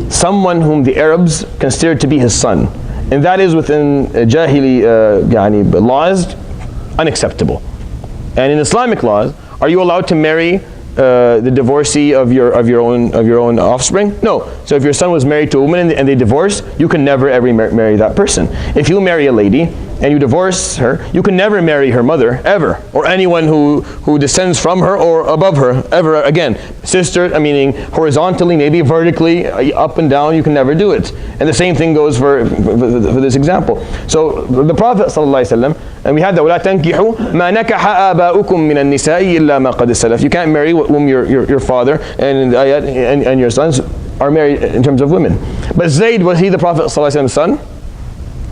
S1: someone whom the Arabs considered to be his son. And that is within Jahili laws unacceptable. And in Islamic laws, are you allowed to marry the divorcee of your own offspring? No. So if your son was married to a woman and they divorce, you can never ever marry that person. If you marry a lady and you divorce her, you can never marry her mother, ever, or anyone who descends from her or above her, ever again. Sister, meaning horizontally, maybe vertically, up and down, you can never do it. And the same thing goes for this example. So the Prophet ﷺ, and we had that, وَلَا تَنْكِحُوا مَا نَكَحَ آبَاؤُكُم مِّنَ النِّسَاءِ إِلَّا مَا قَدْ سَلَفَ. You can't marry whom your father and your sons are married in terms of women. But Zayd, was he the Prophet ﷺ's son?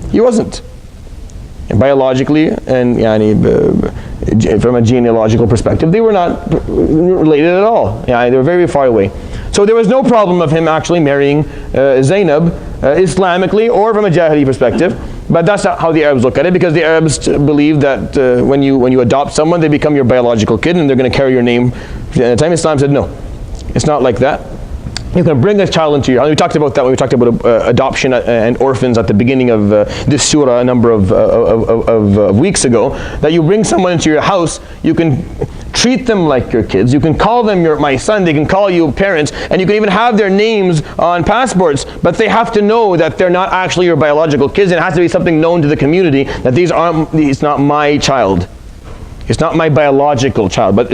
S1: He wasn't. And biologically and from a genealogical perspective, they were not related at all. They were very far away. So there was no problem of him actually marrying Zainab Islamically or from a Jahili perspective. But that's not how the Arabs look at it, because the Arabs believe that when you adopt someone, they become your biological kid and they're going to carry your name. At the time, Islam said no, it's not like that. You can bring a child into your house. We talked about that when we talked about adoption and orphans at the beginning of this surah a number of weeks ago. That you bring someone into your house, you can treat them like your kids. You can call them my son. They can call you parents, and you can even have their names on passports. But they have to know that they're not actually your biological kids. It has to be something known to the community that it's not my child. It's not my biological child, but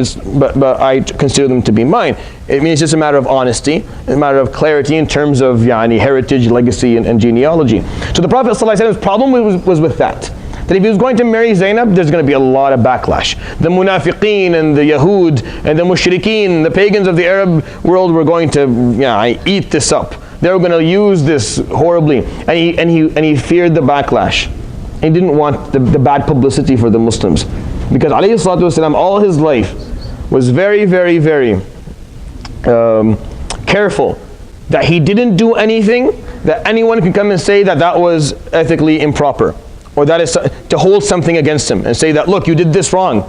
S1: I consider them to be mine. It means it's just a matter of honesty, a matter of clarity in terms of heritage, legacy, and genealogy. So the Prophet ﷺ's problem was with that. That if he was going to marry Zainab, there's going to be a lot of backlash. The munafiqeen and the Yahud and the mushrikeen, the pagans of the Arab world were going to eat this up. They were going to use this horribly. And he feared the backlash. He didn't want the bad publicity for the Muslims. Because alayhi salatu wasalam, all his life, was very, very, very careful that he didn't do anything that anyone could come and say that was ethically improper, or that is to hold something against him and say that, look, you did this wrong.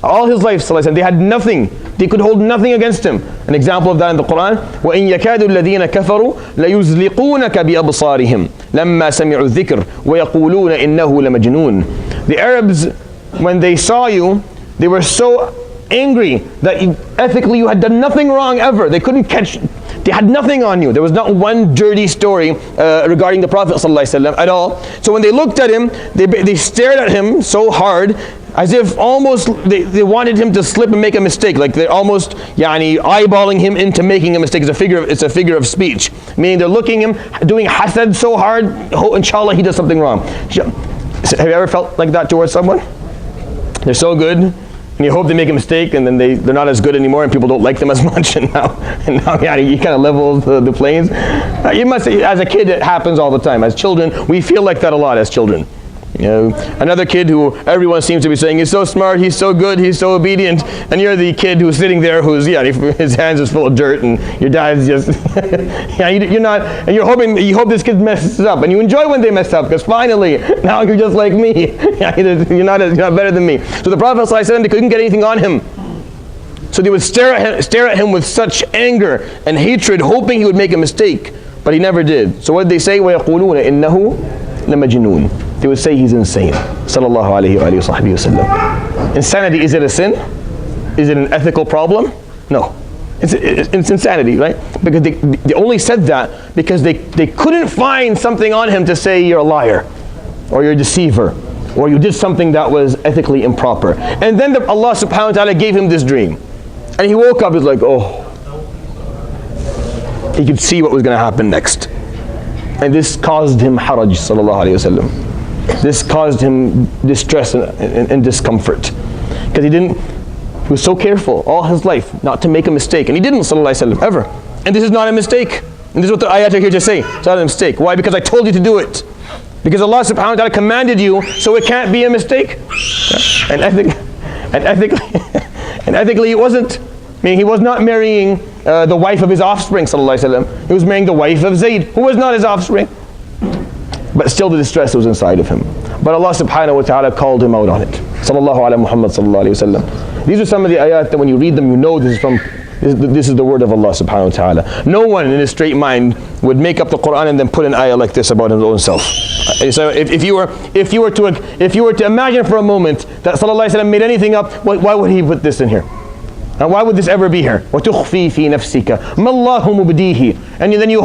S1: All his life, they had nothing. They could hold nothing against him. An example of that in the Quran: وَإِنْ يَكَادُ الَّذِينَ كَفَرُوا لَيُزْلِقُونَكَ بِأَبْصَارِهِمْ لَمَّا سَمِعُوا الذِّكْرَ وَيَقُولُونَ إِنَّهُ لَمَجْنُونَ. The Arabs, when they saw you, they were so angry that ethically you had done nothing wrong ever. They couldn't catch, they had nothing on you. There was not one dirty story regarding the Prophet ﷺ at all. So when they looked at him, they stared at him so hard, as if almost they wanted him to slip and make a mistake. Like they're almost eyeballing him into making a mistake. It's a figure of speech. Meaning they're looking at him, doing hasad so hard, inshallah he does something wrong. Have you ever felt like that towards someone? They're so good, and you hope they make a mistake, and then they're not as good anymore, and people don't like them as much, and now you kind of level the planes. You must, as a kid, it happens all the time. As children, we feel like that a lot as children. Another kid who everyone seems to be saying he's so smart, he's so good, he's so obedient, and you're the kid who's sitting there who's his hands is full of dirt, and your dad's just you're not, and you hope this kid messes up, and you enjoy when they mess up, because finally now you're just like me. You're not better than me. So the Prophet ﷺ, they couldn't get anything on him. So they would stare at him with such anger and hatred, hoping he would make a mistake, but he never did. So what did they say? وَيَقُولُونَ إِنَّهُ لَمَجْنُونَ. They would say he's insane. Sallallahu alayhi wa sallam. Insanity, is it a sin? Is it an ethical problem? No. It's insanity, right? Because they only said that because they couldn't find something on him to say you're a liar, or you're a deceiver, or you did something that was ethically improper. And then Allah subhanahu wa ta'ala gave him this dream. And he woke up, he's like, oh. He could see what was going to happen next. And this caused him haraj, sallallahu alayhi wa sallam. This caused him distress and discomfort. Because he was so careful all his life not to make a mistake. And he didn't, sallallahu alayhi wa sallam, ever. And this is not a mistake. And this is what the ayat are here to say. It's not a mistake. Why? Because I told you to do it. Because Allah subhanahu wa ta'ala commanded you, so it can't be a mistake. And ethically it wasn't. I mean, he was not marrying the wife of his offspring, sallallahu alayhi wa sallam. He was marrying the wife of Zayd, who was not his offspring. But still the distress was inside of him. But Allah subhanahu wa ta'ala called him out on it. Sallallahu ala Muhammad sallallahu alayhi wa sallam. These are some of the ayat that when you read them, you know this is the word of Allah subhanahu wa ta'ala. No one in his straight mind would make up the Quran and then put an ayah like this about his own self. So if you were to imagine for a moment that sallallahu alayhi wa sallam made anything up, why would he put this in here? Now why would this ever be here? وَتُخْفِي فِي نَفْسِكَ مَا اللَّهُ مُبْدِيهِ. And then you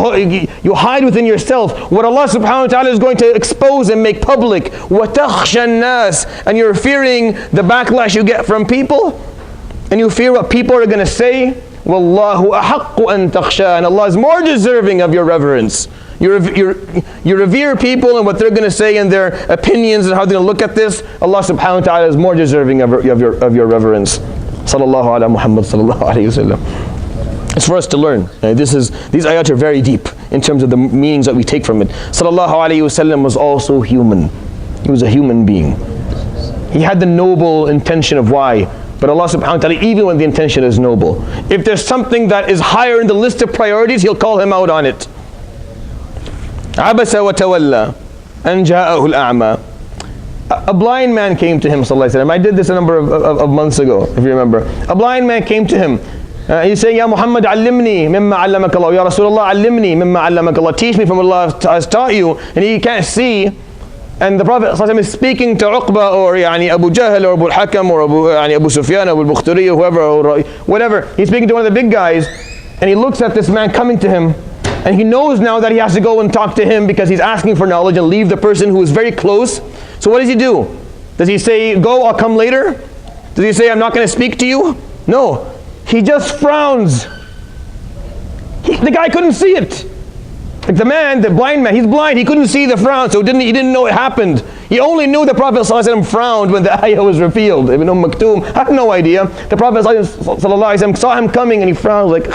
S1: hide within yourself what Allah subhanahu wa ta'ala is going to expose and make public. وَتَخْشَى النَّاسِ. And you're fearing the backlash you get from people. And you fear what people are going to say. وَاللَّهُ أَحَقُّ أَن تَخْشَى. And Allah is more deserving of your reverence. You revere people and what they're going to say and their opinions and how they're going to look at this. Allah subhanahu wa ta'ala is more deserving of your reverence. Sallallahu ala Muhammad sallallahu alayhi wa sallam. It's for us to learn. These ayat are very deep in terms of the meanings that we take from it. Sallallahu alayhi wa sallam was also human. He was a human being. He had the noble intention of why. But Allah subhanahu wa ta'ala, even when the intention is noble, if there's something that is higher in the list of priorities, He'll call him out on it. عَبَسَ وَتَوَلَّى أَنْ جَاءَهُ الْأَعْمَى. A blind man came to him, sallallahu alaihi wasallam. I did this a number of months ago, if you remember. A blind man came to him. He's saying, Ya Muhammad, allimni mimma allamaka Allah. Ya Rasulullah, allimni mimma allamaka Allah. Teach me from Allah has taught you. And he can't see. And the Prophet sallallahu alaihi wasallam is speaking to Uqba or Abu Jahl or Abu al-Hakam or Abu Sufyan or Abu al-Bukhtari or whoever, or whatever. He's speaking to one of the big guys. And he looks at this man coming to him. And he knows now that he has to go and talk to him because he's asking for knowledge and leave the person who is very close. So what does he do? Does he say, go, I'll come later? Does he say, I'm not going to speak to you? No. He just frowns. The guy couldn't see it. Like the man, the blind man, he's blind. He couldn't see the frown, so he didn't know it happened. He only knew the Prophet ﷺ frowned when the ayah was revealed. Ibn Maktoum had no idea. The Prophet ﷺ saw him coming and he frowned like,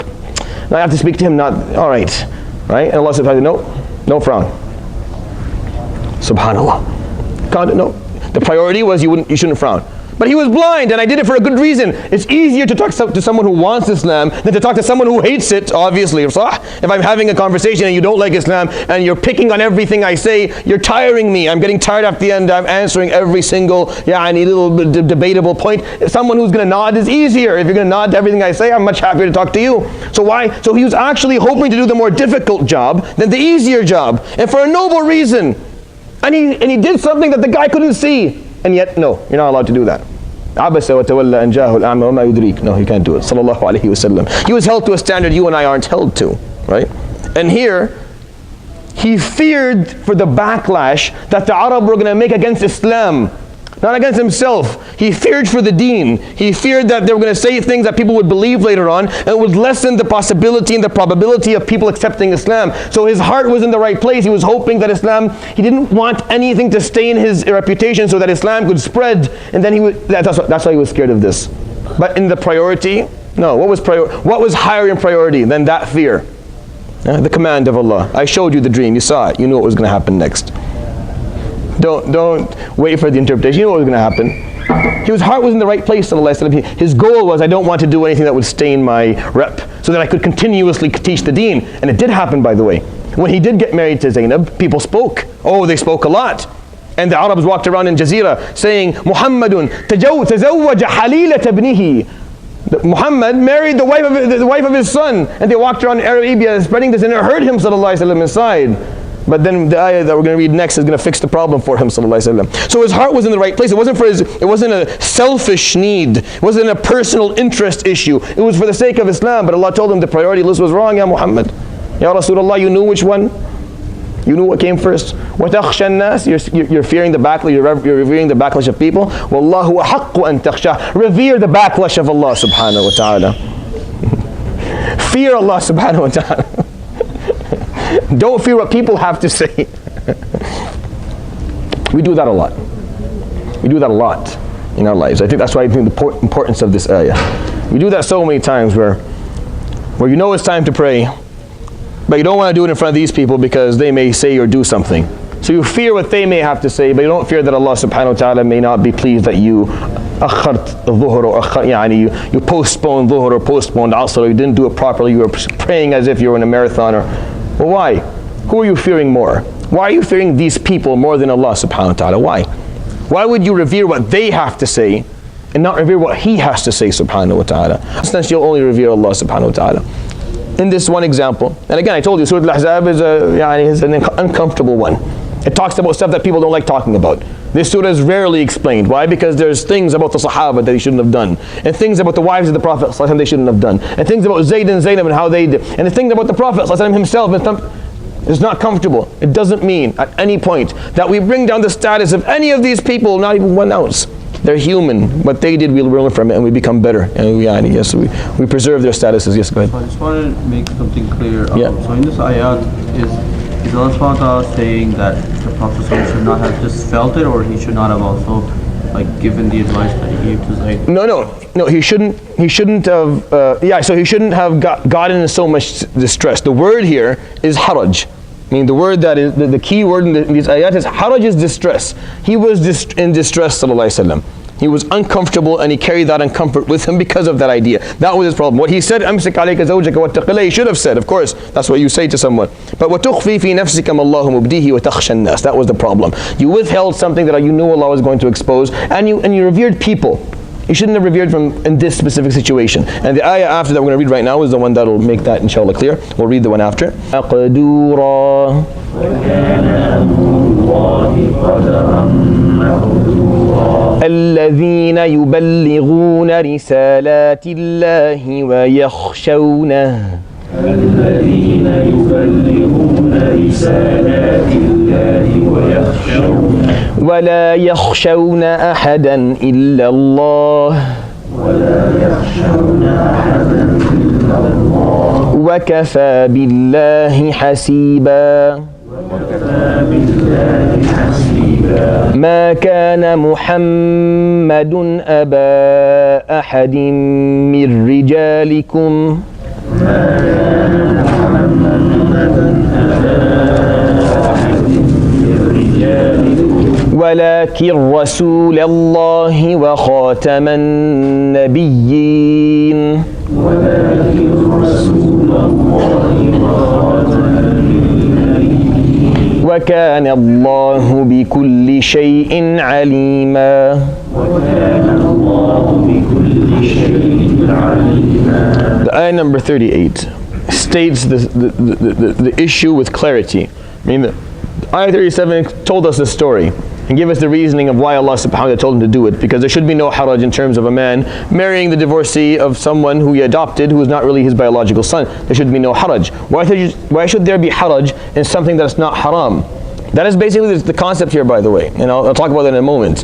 S1: I have to speak to him, not, all right. Right? And Allah said, no frown. Subhanallah. No. The priority was you shouldn't frown. But he was blind, and I did it for a good reason. It's easier to talk to someone who wants Islam than to talk to someone who hates it, obviously. If I'm having a conversation and you don't like Islam, and you're picking on everything I say, you're tiring me. I'm getting tired at the end. I'm answering every single little debatable point. Someone who's going to nod is easier. If you're going to nod to everything I say, I'm much happier to talk to you. So why? So he was actually hoping to do the more difficult job than the easier job, and for a noble reason. And he did something that the guy couldn't see. And yet, no, you're not allowed to do that. عَبَسَ وَتَوَلَّى أَنْ جَاءَهُ الْأَعْمَى وَمَا يُدْرِيكَ. No, he can't do it. Sallallahu alayhi wasallam. He was held to a standard you and I aren't held to, right? And here, he feared for the backlash that the Arab were going to make against Islam, not against himself. He feared for the deen. He feared that they were going to say things that people would believe later on, and it would lessen the possibility and the probability of people accepting Islam. So his heart was in the right place. He was hoping that Islam, he didn't want anything to stain his reputation so that Islam could spread, and then that's why he was scared of this. But in the priority, no. What was higher in priority than that fear? The command of Allah. I showed you the dream. You saw it. You knew what was going to happen next. Don't wait for the interpretation. You know what was going to happen. His heart was in the right place. His goal was, I don't want to do anything that would stain my rep, so that I could continuously teach the deen. And it did happen, by the way. When he did get married to Zainab, people spoke. Oh, they spoke a lot. And the Arabs walked around in Jazeera saying, Muhammadun tazawwaja halilata ibnihi. Muhammad married the wife of his son. And they walked around Arabia spreading this, and it hurt him, sallallahu alaihi wasallam, inside. But then the ayah that we're going to read next is going to fix the problem for him, sallallahu alaihi wasallam. So his heart was in the right place. It wasn't a selfish need. It wasn't a personal interest issue. It was for the sake of Islam. But Allah told him the priority list was wrong, Ya Muhammad. Ya Rasulullah, you knew which one? You knew what came first. وَتَخْشَى النَّاسِ. You're fearing the backlash. You're revering the backlash of people. وَاللَّهُ أَحَقُّ أَن تَخْشَى. Revere the backlash of Allah subhanahu wa ta'ala. Fear Allah subhanahu wa ta'ala. Don't fear what people have to say. We do that a lot. We do that a lot in our lives. I think that's why I think the importance of this ayah. We do that so many times where you know it's time to pray, but you don't want to do it in front of these people because they may say or do something. So you fear what they may have to say, but you don't fear that Allah subhanahu wa ta'ala may not be pleased that you you postponed dhuhr or postponed asr, or you didn't do it properly, you were praying as if you were in a marathon. Well, why? Who are you fearing more? Why are you fearing these people more than Allah subhanahu wa ta'ala? Why? Why would you revere what they have to say and not revere what He has to say subhanahu wa ta'ala? Since you'll only revere Allah subhanahu wa ta'ala. In this one example, and again I told you, Surat AlAhzab is an uncomfortable one. It talks about stuff that people don't like talking about. This surah is rarely explained. Why? Because there's things about the Sahaba that they shouldn't have done, and things about the wives of the Prophet ﷺ they shouldn't have done, and things about Zayd and Zainab and how they did, and the things about the Prophet ﷺ himself. It's not comfortable. It doesn't mean at any point that we bring down the status of any of these people, not even 1 ounce. They're human. What they did, we'll learn from it, and we become better. And we preserve their statuses. Yes, go ahead.
S2: I just want to make something clear.
S1: Yeah.
S2: So in this ayat, is Allah subhanahu wa ta'ala saying that the Prophet should not have just felt it, or he should not have also given the advice that he gave to Zayd?
S1: No, he shouldn't have, so he shouldn't have gotten in so much distress. The word here is haraj. I mean, the word that is, the key word in these ayat is haraj, is distress. He was in distress, sallallahu alaihi wasallam. He was uncomfortable, and he carried that uncomfort with him because of that idea. That was his problem. What he said, أَمْسِكْ عَلَيْكَ زَوْجَكَ وَاتَّقِ اللَّهَ, he should have said, of course, that's what you say to someone. But وَتُخْفِي فِي نَفْسِكَ مَا اللَّهُ مُبْدِيهِ وَتَخْشَى النَّاسِ, that was the problem. You withheld something that you knew Allah was going to expose, and you revered people. You shouldn't have revered from in this specific situation. And the ayah after that we're going to read right now is the one that will make that inshallah clear. We'll read the one after. أَقْدُورًا الَّذِينَ يُبَلِّغُونَ رِسَالَاتِ اللَّهِ وَيَخْشَوْنَهُ
S3: الذين يبلغون رسالات الله ويخشونه
S1: ولا يخشون أحدا إلا الله وكفى بالله حسيبا ما كان محمد أبا أحد من رجالكم ولكن رسول الله وخاتم النبيين وكان الله بكل شيء عليما. The ayah number 38 states the issue with clarity. I mean, the ayah 37 told us the story and give us the reasoning of why Allah subhanahu wa ta'ala told him to do it, because there should be no haraj in terms of a man marrying the divorcee of someone who he adopted who is not really his biological son. There should be no haraj. Why should there be haraj in something that's not haram? That is basically the concept here, by the way, and I'll talk about that in a moment.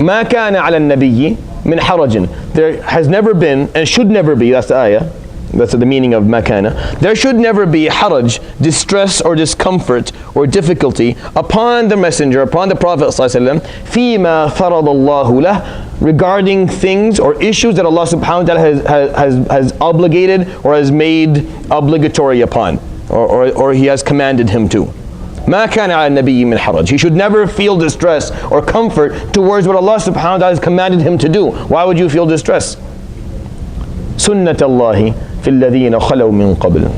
S1: ما كان على النبي من حرج. There has never been and should never be, that's the ayah, that's the meaning of makana. There should never be haraj, distress or discomfort or difficulty upon the messenger, upon the Prophet ﷺ, فيما فرض الله له, regarding things or issues that Allah subhanahu wa ta'ala has obligated or has made obligatory upon, or He has commanded him to. ما كان على النبي من حرج. He should never feel distress or comfort towards what Allah subhanahu wa ta'ala has commanded him to do. Why would you feel distress? سنة الله في الذين خلوا من قبل.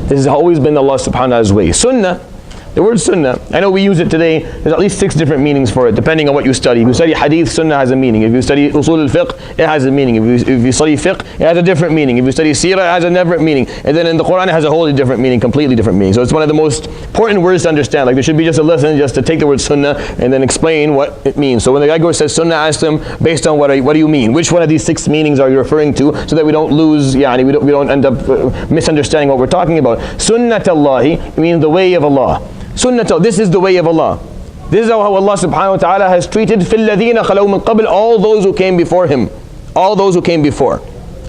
S1: This has always been Allah subhanahu wa ta'ala's way. Sunnah, the word sunnah, I know we use it today, there's at least 6 different meanings for it, depending on what you study. If you study hadith, sunnah has a meaning. If you study usul al-fiqh, it has a meaning. If you study fiqh, it has a different meaning. If you study seerah, it has a different meaning. And then in the Quran, it has a wholly different meaning, completely different meaning. So it's one of the most important words to understand. Like there should be just a lesson just to take the word sunnah and then explain what it means. So when the guy goes says sunnah, ask him based on what do you mean? Which one of these 6 meanings are you referring to, so that we don't lose, we don't end up misunderstanding what we're talking about. Sunnat Allahi means the way of Allah. Sunnah, this is the way of Allah. This is how Allah subhanahu wa ta'ala has treated فِي الَّذِينَ خَلَوْا مِن قَبْلِ, all those who came before him. All those who came before.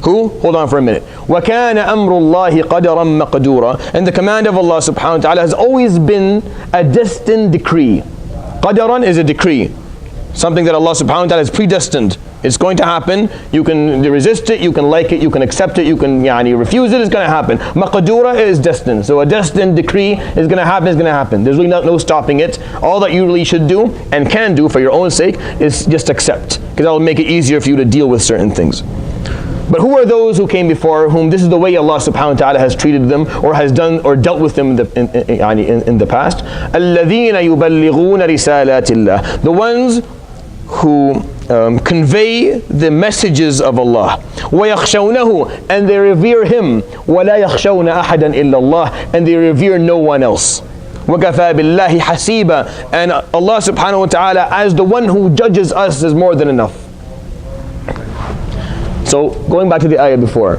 S1: Who? Hold on for a minute. وَكَانَ أَمْرُ اللَّهِ قَدَرًا مَقْدُورًا. And the command of Allah subhanahu wa ta'ala has always been a destined decree. Qadaran is a decree. Something that Allah subhanahu wa ta'ala has predestined. It's going to happen. You can resist it, you can like it, you can accept it, you can refuse it, it's going to happen. Maqdura is destined. So a destined decree is going to happen, it's going to happen. There's really no stopping it. All that you really should do and can do for your own sake is just accept, because that will make it easier for you to deal with certain things. But who are those who came before whom this is the way Allah subhanahu wa ta'ala has treated them or has done or dealt with them in the past? الَّذِينَ يُبَلِّغُونَ رِسَالَاتِ اللَّهِ. The ones who convey the messages of Allah. وَيَخْشَوْنَهُ. And they revere Him. وَلَا يَخْشَوْنَ أَحَدًا إِلَّا اللَّهِ. And they revere no one else. وَكَفَى بِاللَّهِ حَسِيبًا. And Allah subhanahu wa ta'ala, as the one who judges us, is more than enough. So going back to the ayah before,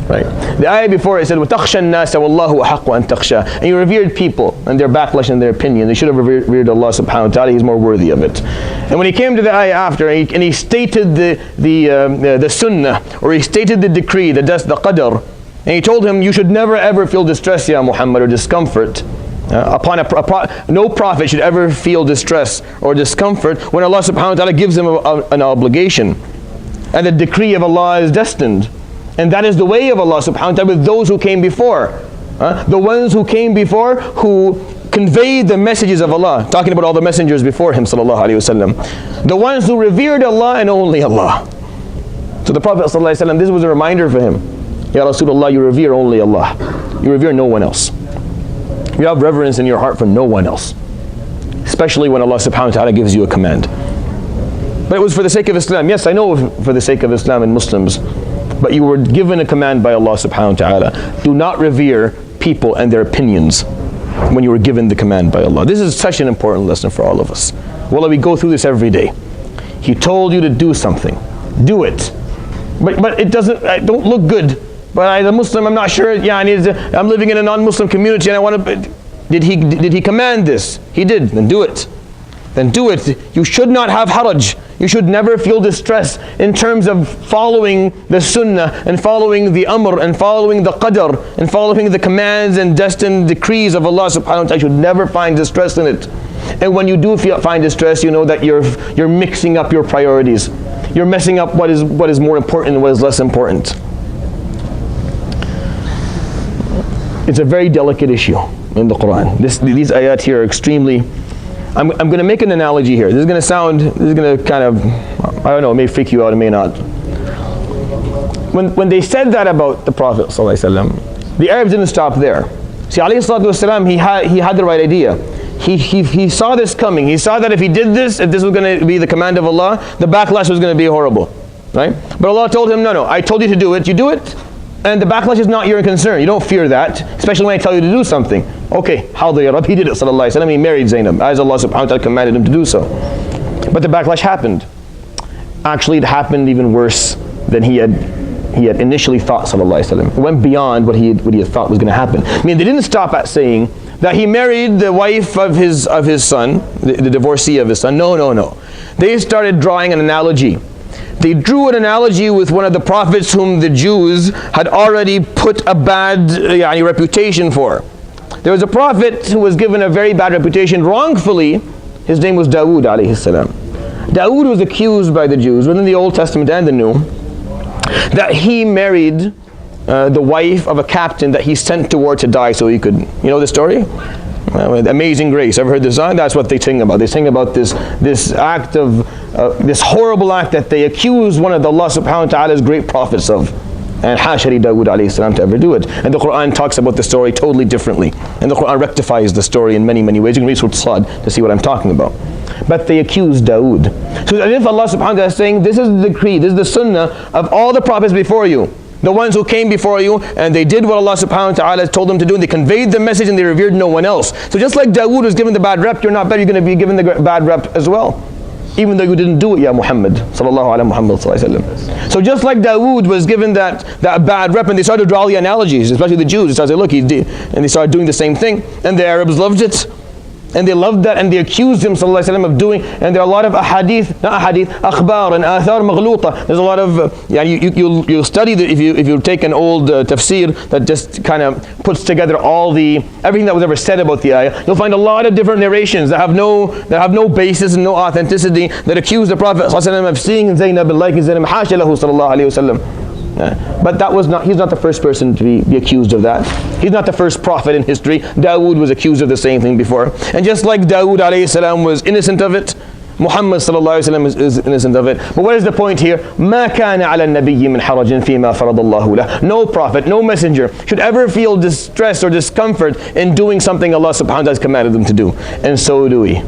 S1: right? The ayah before it said, وَتَخْشَى النَّاسَ وَاللَّهُ أَحَقُّ أَن تَخْشَى. And you revered people and their backlash and their opinion. They should have revered Allah subhanahu wa ta'ala. He's more worthy of it. And when he came to the ayah after, and he stated the sunnah, or he stated the decree, the qadr, and he told him, you should never ever feel distress, ya Muhammad, or discomfort. No prophet should ever feel distress or discomfort when Allah subhanahu wa ta'ala gives him an obligation. And the decree of Allah is destined. And that is the way of Allah subhanahu wa ta'ala with those who came before. The ones who came before, who conveyed the messages of Allah, talking about all the messengers before him sallallahu alayhi wasallam. The ones who revered Allah and only Allah. So the Prophet sallallahu alayhi wasallam, this was a reminder for him. Ya Rasulullah, you revere only Allah. You revere no one else. You have reverence in your heart for no one else. Especially when Allah subhanahu wa ta'ala gives you a command. But it was for the sake of Islam. Yes, I know for the sake of Islam and Muslims. But you were given a command by Allah subhanahu wa ta'ala. Do not revere people and their opinions when you were given the command by Allah. This is such an important lesson for all of us. Wallah, we go through this every day. He told you to do something. Do it. But it don't look good. But as a Muslim, I'm not sure. I'm living in a non-Muslim community and I want to... Did he command this? He did. Then do it. then do it. You should not have haraj. You should never feel distress in terms of following the sunnah and following the amr and following the qadr and following the commands and destined decrees of Allah subhanahu wa ta'ala. You should never find distress in it. And when you do find distress, you know that you're mixing up your priorities. You're messing up what is more important and what is less important. It's a very delicate issue in the Quran. These ayat here are extremely... I'm going to make an analogy here. This is going to kind of, I don't know, it may freak you out, it may not. When they said that about the Prophet ﷺ, the Arabs didn't stop there. See, alayhi salatu wasalam, he had the right idea. He saw this coming. He saw that if he did this, if this was going to be the command of Allah, the backlash was going to be horrible. Right? But Allah told him, no, I told you to do it, you do it, and the backlash is not your concern. You don't fear that, especially when I tell you to do something. Okay, Hada ya Rab, he did it, sallallahu alayhi wa sallam, he married Zainab, as Allah subhanahu wa ta'ala commanded him to do so. But the backlash happened. Actually, it happened even worse than he had initially thought, sallallahu alayhi wa sallam. It went beyond what he had thought was going to happen. I mean, they didn't stop at saying that he married the wife of his son, the divorcee of his son. No. They started drawing an analogy. They drew an analogy with one of the prophets whom the Jews had already put a bad reputation for. There was a prophet who was given a very bad reputation wrongfully. His name was Dawood alayhi salam. Dawood was accused by the Jews within the Old Testament and the New that he married the wife of a captain that he sent to war to die so he could, you know the story? Amazing Grace. Ever heard this song? That's what they sing about. They sing about this act of, this horrible act that they accused one of the Allah subhanahu wa ta'ala's great prophets of. And Hashari Dawood alayhi salam to ever do it. And the Quran talks about the story totally differently. And the Quran rectifies the story in many, many ways. You can read Surat AlAhzab to see what I'm talking about. But they accused Dawood. So as if Allah subhanahu wa ta'ala is saying, this is the decree, this is the sunnah of all the prophets before you. The ones who came before you, and they did what Allah subhanahu wa ta'ala told them to do, and they conveyed the message and they revered no one else. So just like Dawood was given the bad rep, you're not better, you're going to be given the bad rep as well. Even though you didn't do it, Ya Muhammad sallallahu alaihi Muhammad sallallahu alaihi wasallam. So just like Dawood was given that bad rep, and they started to draw the analogies, especially the Jews, they started to say, look, he did, and they started doing the same thing, and the Arabs loved it. And they loved that, and they accused him sallallahu alaihi wasallam of doing, and there are a lot of akhbar and athar maghluta. There's a lot of, you'll study that if you take an old tafseer that just kind of puts together everything that was ever said about the ayah, you'll find a lot of different narrations that have no basis and no authenticity that accuse the Prophet sallallahu alaihi wasallam of seeing Zainab and liking Zainab, hasha lahu sallallahu alaihi wasallam. But he's not the first person to be accused of that. He's not the first prophet in history. Dawood was accused of the same thing before. And just like Dawood alayhi salam was innocent of it, Muhammad sallallahu alayhi wa sallam is innocent of it. But what is the point here? مَا كَانَ عَلَى النَّبِيِّ مِنْ حَرَجٍ فِي مَا فَرَضَ اللَّهُ لَهُ. No prophet, no messenger should ever feel distress or discomfort in doing something Allah subhanahu wa ta'ala has commanded them to do. And so do we.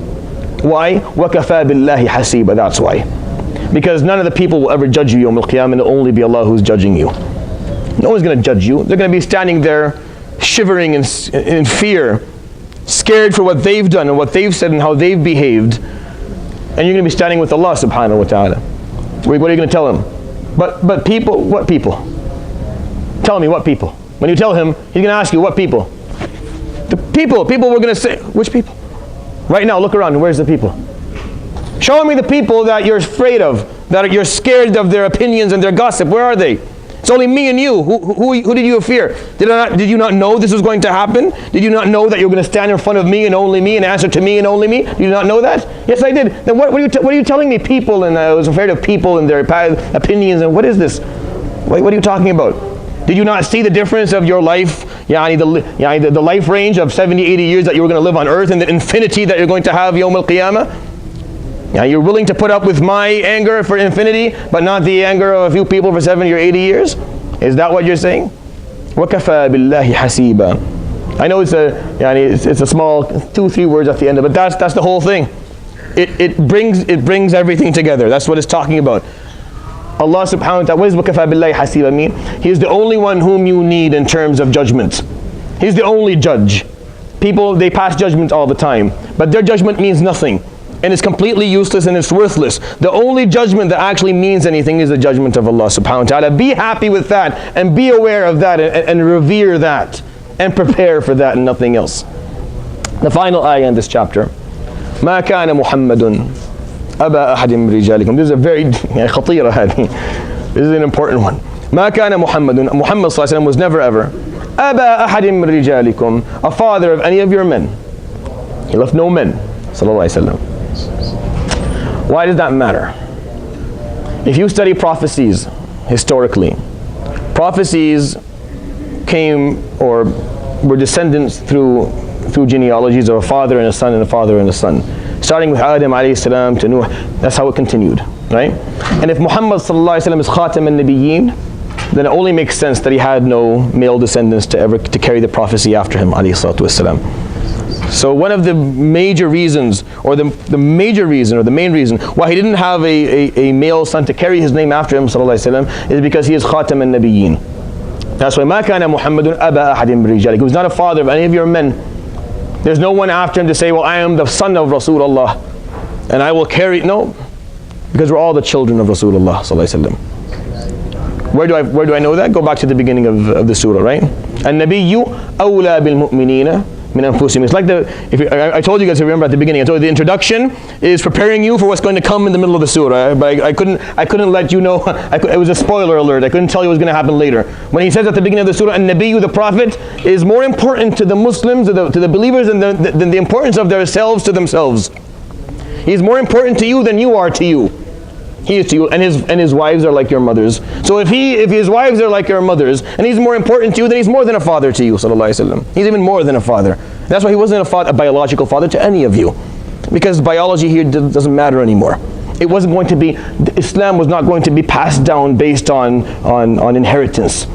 S1: Why? وَكَفَى بِاللَّهِ حَسِيبًا. That's why. Because none of the people will ever judge you Yawm al-Qiyamah, and it'll only be Allah who's judging you. No one's going to judge you. They're going to be standing there shivering in fear, scared for what they've done and what they've said and how they've behaved. And you're going to be standing with Allah subhanahu wa ta'ala. What are you going to tell him? But people, what people? Tell me what people. When you tell him, he's going to ask you what people. The people we're going to say, which people? Right now, look around, where's the people? Show me the people that you're afraid of, that you're scared of their opinions and their gossip. Where are they? It's only me and you. Who did you fear? Did you not know this was going to happen? Did you not know that you were going to stand in front of me and only me and answer to me and only me? Did you not know that? Yes, I did. Then what are you telling me? People, and I was afraid of people and their opinions, and what is this? What are you talking about? Did you not see the difference of your life, the life range of 70, 80 years that you were going to live on earth, and the infinity that you're going to have Yawm al-Qiyamah? You're willing to put up with my anger for infinity, but not the anger of a few people for 70 or 80 years? Is that what you're saying? وَكَفَى بِاللَّهِ حَسِيبًا. I know it's a small 2-3 words at the end of it, but that's the whole thing. It brings everything together. That's what it's talking about. Allah subhanahu wa ta'ala, what does وَكَفَى بِاللَّهِ حَسِيبًا mean? He is the only one whom you need in terms of judgment. He's the only judge. People, they pass judgment all the time, but their judgment means nothing. And it's completely useless and it's worthless. The only judgment that actually means anything is the judgment of Allah subhanahu wa ta'ala. Be happy with that and be aware of that and revere that and prepare for that and nothing else. The final ayah in this chapter. ما كان محمد أبا أحد من رجالكم. This is a very خطيرة هذه. This is an important one. ما كان محمد, Muhammad صلى الله عليه وسلم was never ever أبا أحد من رجالكم, a father of any of your men. He left no men, صلى الله عليه وسلم. Why does that matter? If you study prophecies historically, prophecies came or were descendants through genealogies of a father and a son and a father and a son. Starting with Adam alayhi salam to Nuh, that's how it continued, right? And if Muhammad sallallahu alayhi wa sallam is Khatam al-Nabiyyin, then it only makes sense that he had no male descendants to carry the prophecy after him alayhi salatu wasalam. So one of the major reasons, or the major reason, or the main reason why he didn't have a male son to carry his name after him sallallahu alayhi wa sallam is because he is Khatam al-Nabiyyin. That's why ما كان محمد أبا أحد من رجالكم. He was not a father of any of your men. There's no one after him to say, well, I am the son of Rasulullah and I will carry. No, because we're all the children of Rasulullah sallallahu alaihi wasallam. Where do I know that? Go back to the beginning of the surah, right? النبي أولى بالمؤمنين من أنفسهم. It's like I told you guys, if you remember at the beginning, I told you the introduction is preparing you for what's going to come in the middle of the surah. But I couldn't let you know. It was a spoiler alert. I couldn't tell you what was going to happen later. When he says at the beginning of the surah, النبي, the prophet, is more important to the Muslims, to the believers, than the importance of themselves to themselves. He's more important to you than you are to you. He is to you, and his wives are like your mothers. So if his wives are like your mothers, and he's more important to you, then he's more than a father to you, sallallahu alaihi wasallam. He's even more than a father. That's why he wasn't a biological father to any of you, because biology here doesn't matter anymore. It wasn't going to be. Islam was not going to be passed down based on inheritance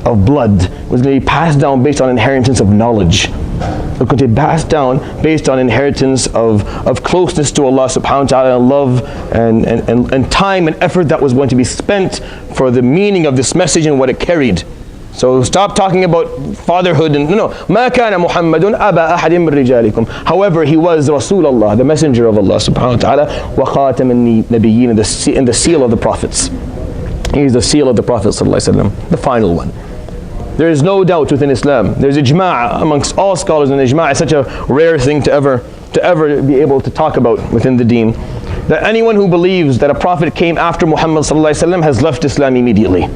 S1: of blood. It was going to be passed down based on inheritance of knowledge. It was going to be passed down based on inheritance of closeness to Allah subhanahu wa ta'ala, and love and time and effort that was going to be spent for the meaning of this message and what it carried. So stop talking about fatherhood and no. ما كان محمد أبا أحد من رجالكم. However, he was Rasulullah, the messenger of Allah subhanahu wa ta'ala, وخاتم النبيين, and the seal of the prophets. He is the seal of the Prophet sallallahu alaihi wasallam, the final one. There is no doubt within Islam. There's ijma' amongst all scholars, and ijma' is such a rare thing to ever be able to talk about within the deen, that anyone who believes that a prophet came after Muhammad sallallahu alaihi wasallam has left Islam immediately.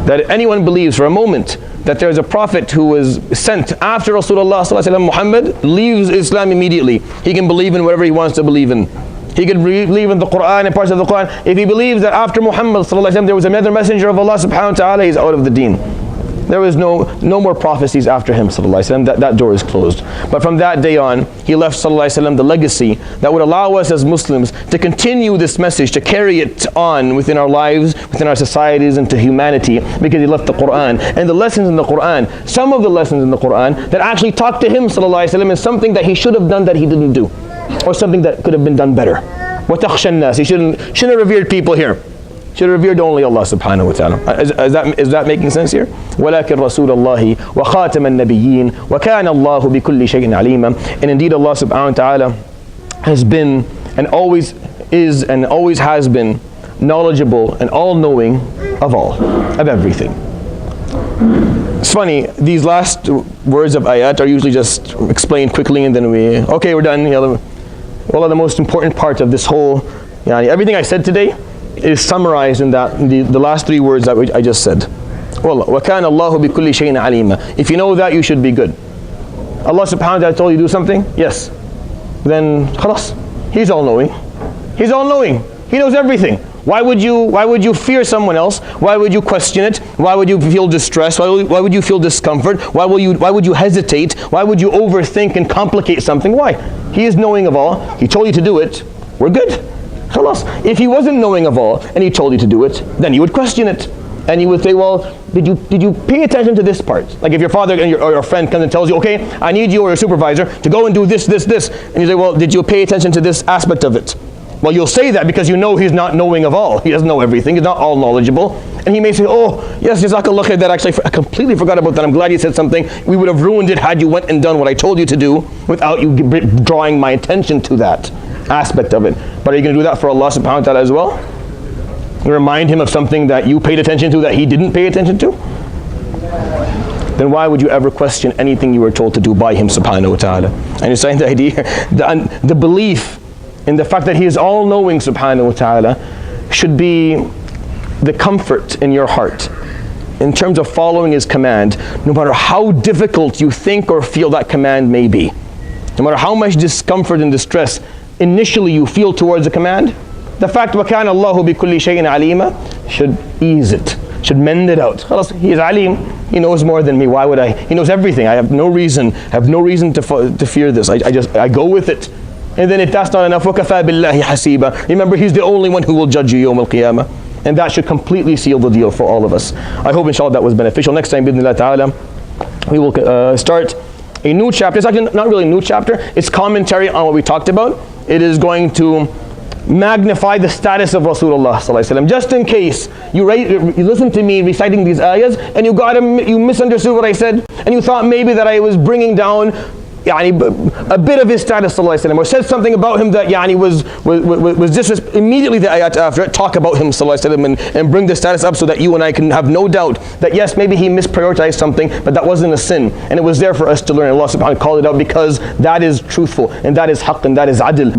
S1: That anyone believes for a moment that there is a prophet who was sent after Rasulullah sallallahu alaihi wasallam, Muhammad, leaves Islam immediately. He can believe in whatever he wants to believe in. He could believe in the Quran and parts of the Quran. If he believes that after Muhammad sallallahu alaihi wasallam there was another messenger of Allah subhanahu wa ta'ala, he's out of the deen. There was no more prophecies after him sallallahu alaihi wasallam. That door is closed. But from that day on, he left sallallahu alaihi wasallam the legacy that would allow us as Muslims to continue this message, to carry it on within our lives, within our societies, and to humanity, because he left the Quran. And the lessons in the Quran, some of the lessons in the Quran that actually talk to him sallallahu alaihi wasallam, is something that he should have done that he didn't do, or something that could have been done better. وَتَخْشَى النَّاسِ. He shouldn't have revered people here. Should have revered only Allah subhanahu wa ta'ala. Is that making sense here? وَلَكِنْ رَسُولَ اللَّهِ وَخَاتَمَ النَّبِيِّينَ وَكَانَ اللَّهُ بِكُلِّ شَيْءٍ عَلِيمًا. And indeed Allah subhanahu wa ta'ala has been and always is and always has been knowledgeable and all-knowing of everything. It's funny, these last words of ayat are usually just explained quickly and then we're done. Well, the most important part of this whole, everything I said today is summarized in the last three words that I just said. Well, وَكَانَ اللَّهُ بِكُلِّ شَيْءٍ عَلِيمًا. If you know that, you should be good. Allah subhanahu wa ta'ala told you to do something? Yes. Then, khalas. He's all-knowing. He's all-knowing. He knows everything. Why would you fear someone else? Why would you question it? Why would you feel distress? Why would you feel discomfort? Why would you hesitate? Why would you overthink and complicate something? Why? He is knowing of all. He told you to do it. We're good. Khalas. If he wasn't knowing of all and he told you to do it, then you would question it. And you would say, well, did you pay attention to this part? Like if your father or your friend comes and tells you, okay, I need you or your supervisor to go and do this. And you say, well, did you pay attention to this aspect of it? Well, you'll say that because you know he's not knowing of all. He doesn't know everything. He's not all knowledgeable. And he may say, oh, yes, jazakallah khair, that actually, I completely forgot about that. I'm glad you said something. We would have ruined it had you went and done what I told you to do without you drawing my attention to that aspect of it. But are you going to do that for Allah subhanahu wa ta'ala as well? Remind him of something that you paid attention to that he didn't pay attention to? then why would you ever question anything you were told to do by Him subhanahu wa ta'ala? And you're saying the idea, the belief in the fact that He is all-knowing subhanahu wa ta'ala should be the comfort in your heart in terms of following His command, no matter how difficult you think or feel that command may be. No matter how much discomfort and distress initially you feel towards the command, the fact وَكَانَ اللَّهُ بِكُلِّ شَيْءٍ عَلِيمًا should ease it, should mend it out. He is Alim, He knows more than me, why would I? He knows everything, I have no reason to fear this, I go with it. And then if that's not enough, وَكَفَى بِاللَّهِ حَسِيبًا, remember He's the only one who will judge you yawm al-qiyamah. And that should completely seal the deal for all of us. I hope inshallah that was beneficial. Next time, bi'idhnillah ta'ala, we will start a new chapter. It's actually not really a new chapter, it's commentary on what we talked about. It is going to magnify the status of Rasulullah sallallahu alaihi wasallam. Just in case you listen to me reciting these ayahs and you misunderstood what I said, and you thought maybe that I was bringing down a bit of his status sallallahu alaihi wasallam, or said something about him that was disrespectful. Immediately the ayat after it talk about him sallallahu alaihi wasallam and bring the status up so that you and I can have no doubt that yes, maybe he misprioritized something, but that wasn't a sin, and it was there for us to learn. Allah subhanahu wa ta'ala called it out because that is truthful and that is haqq and that is adl.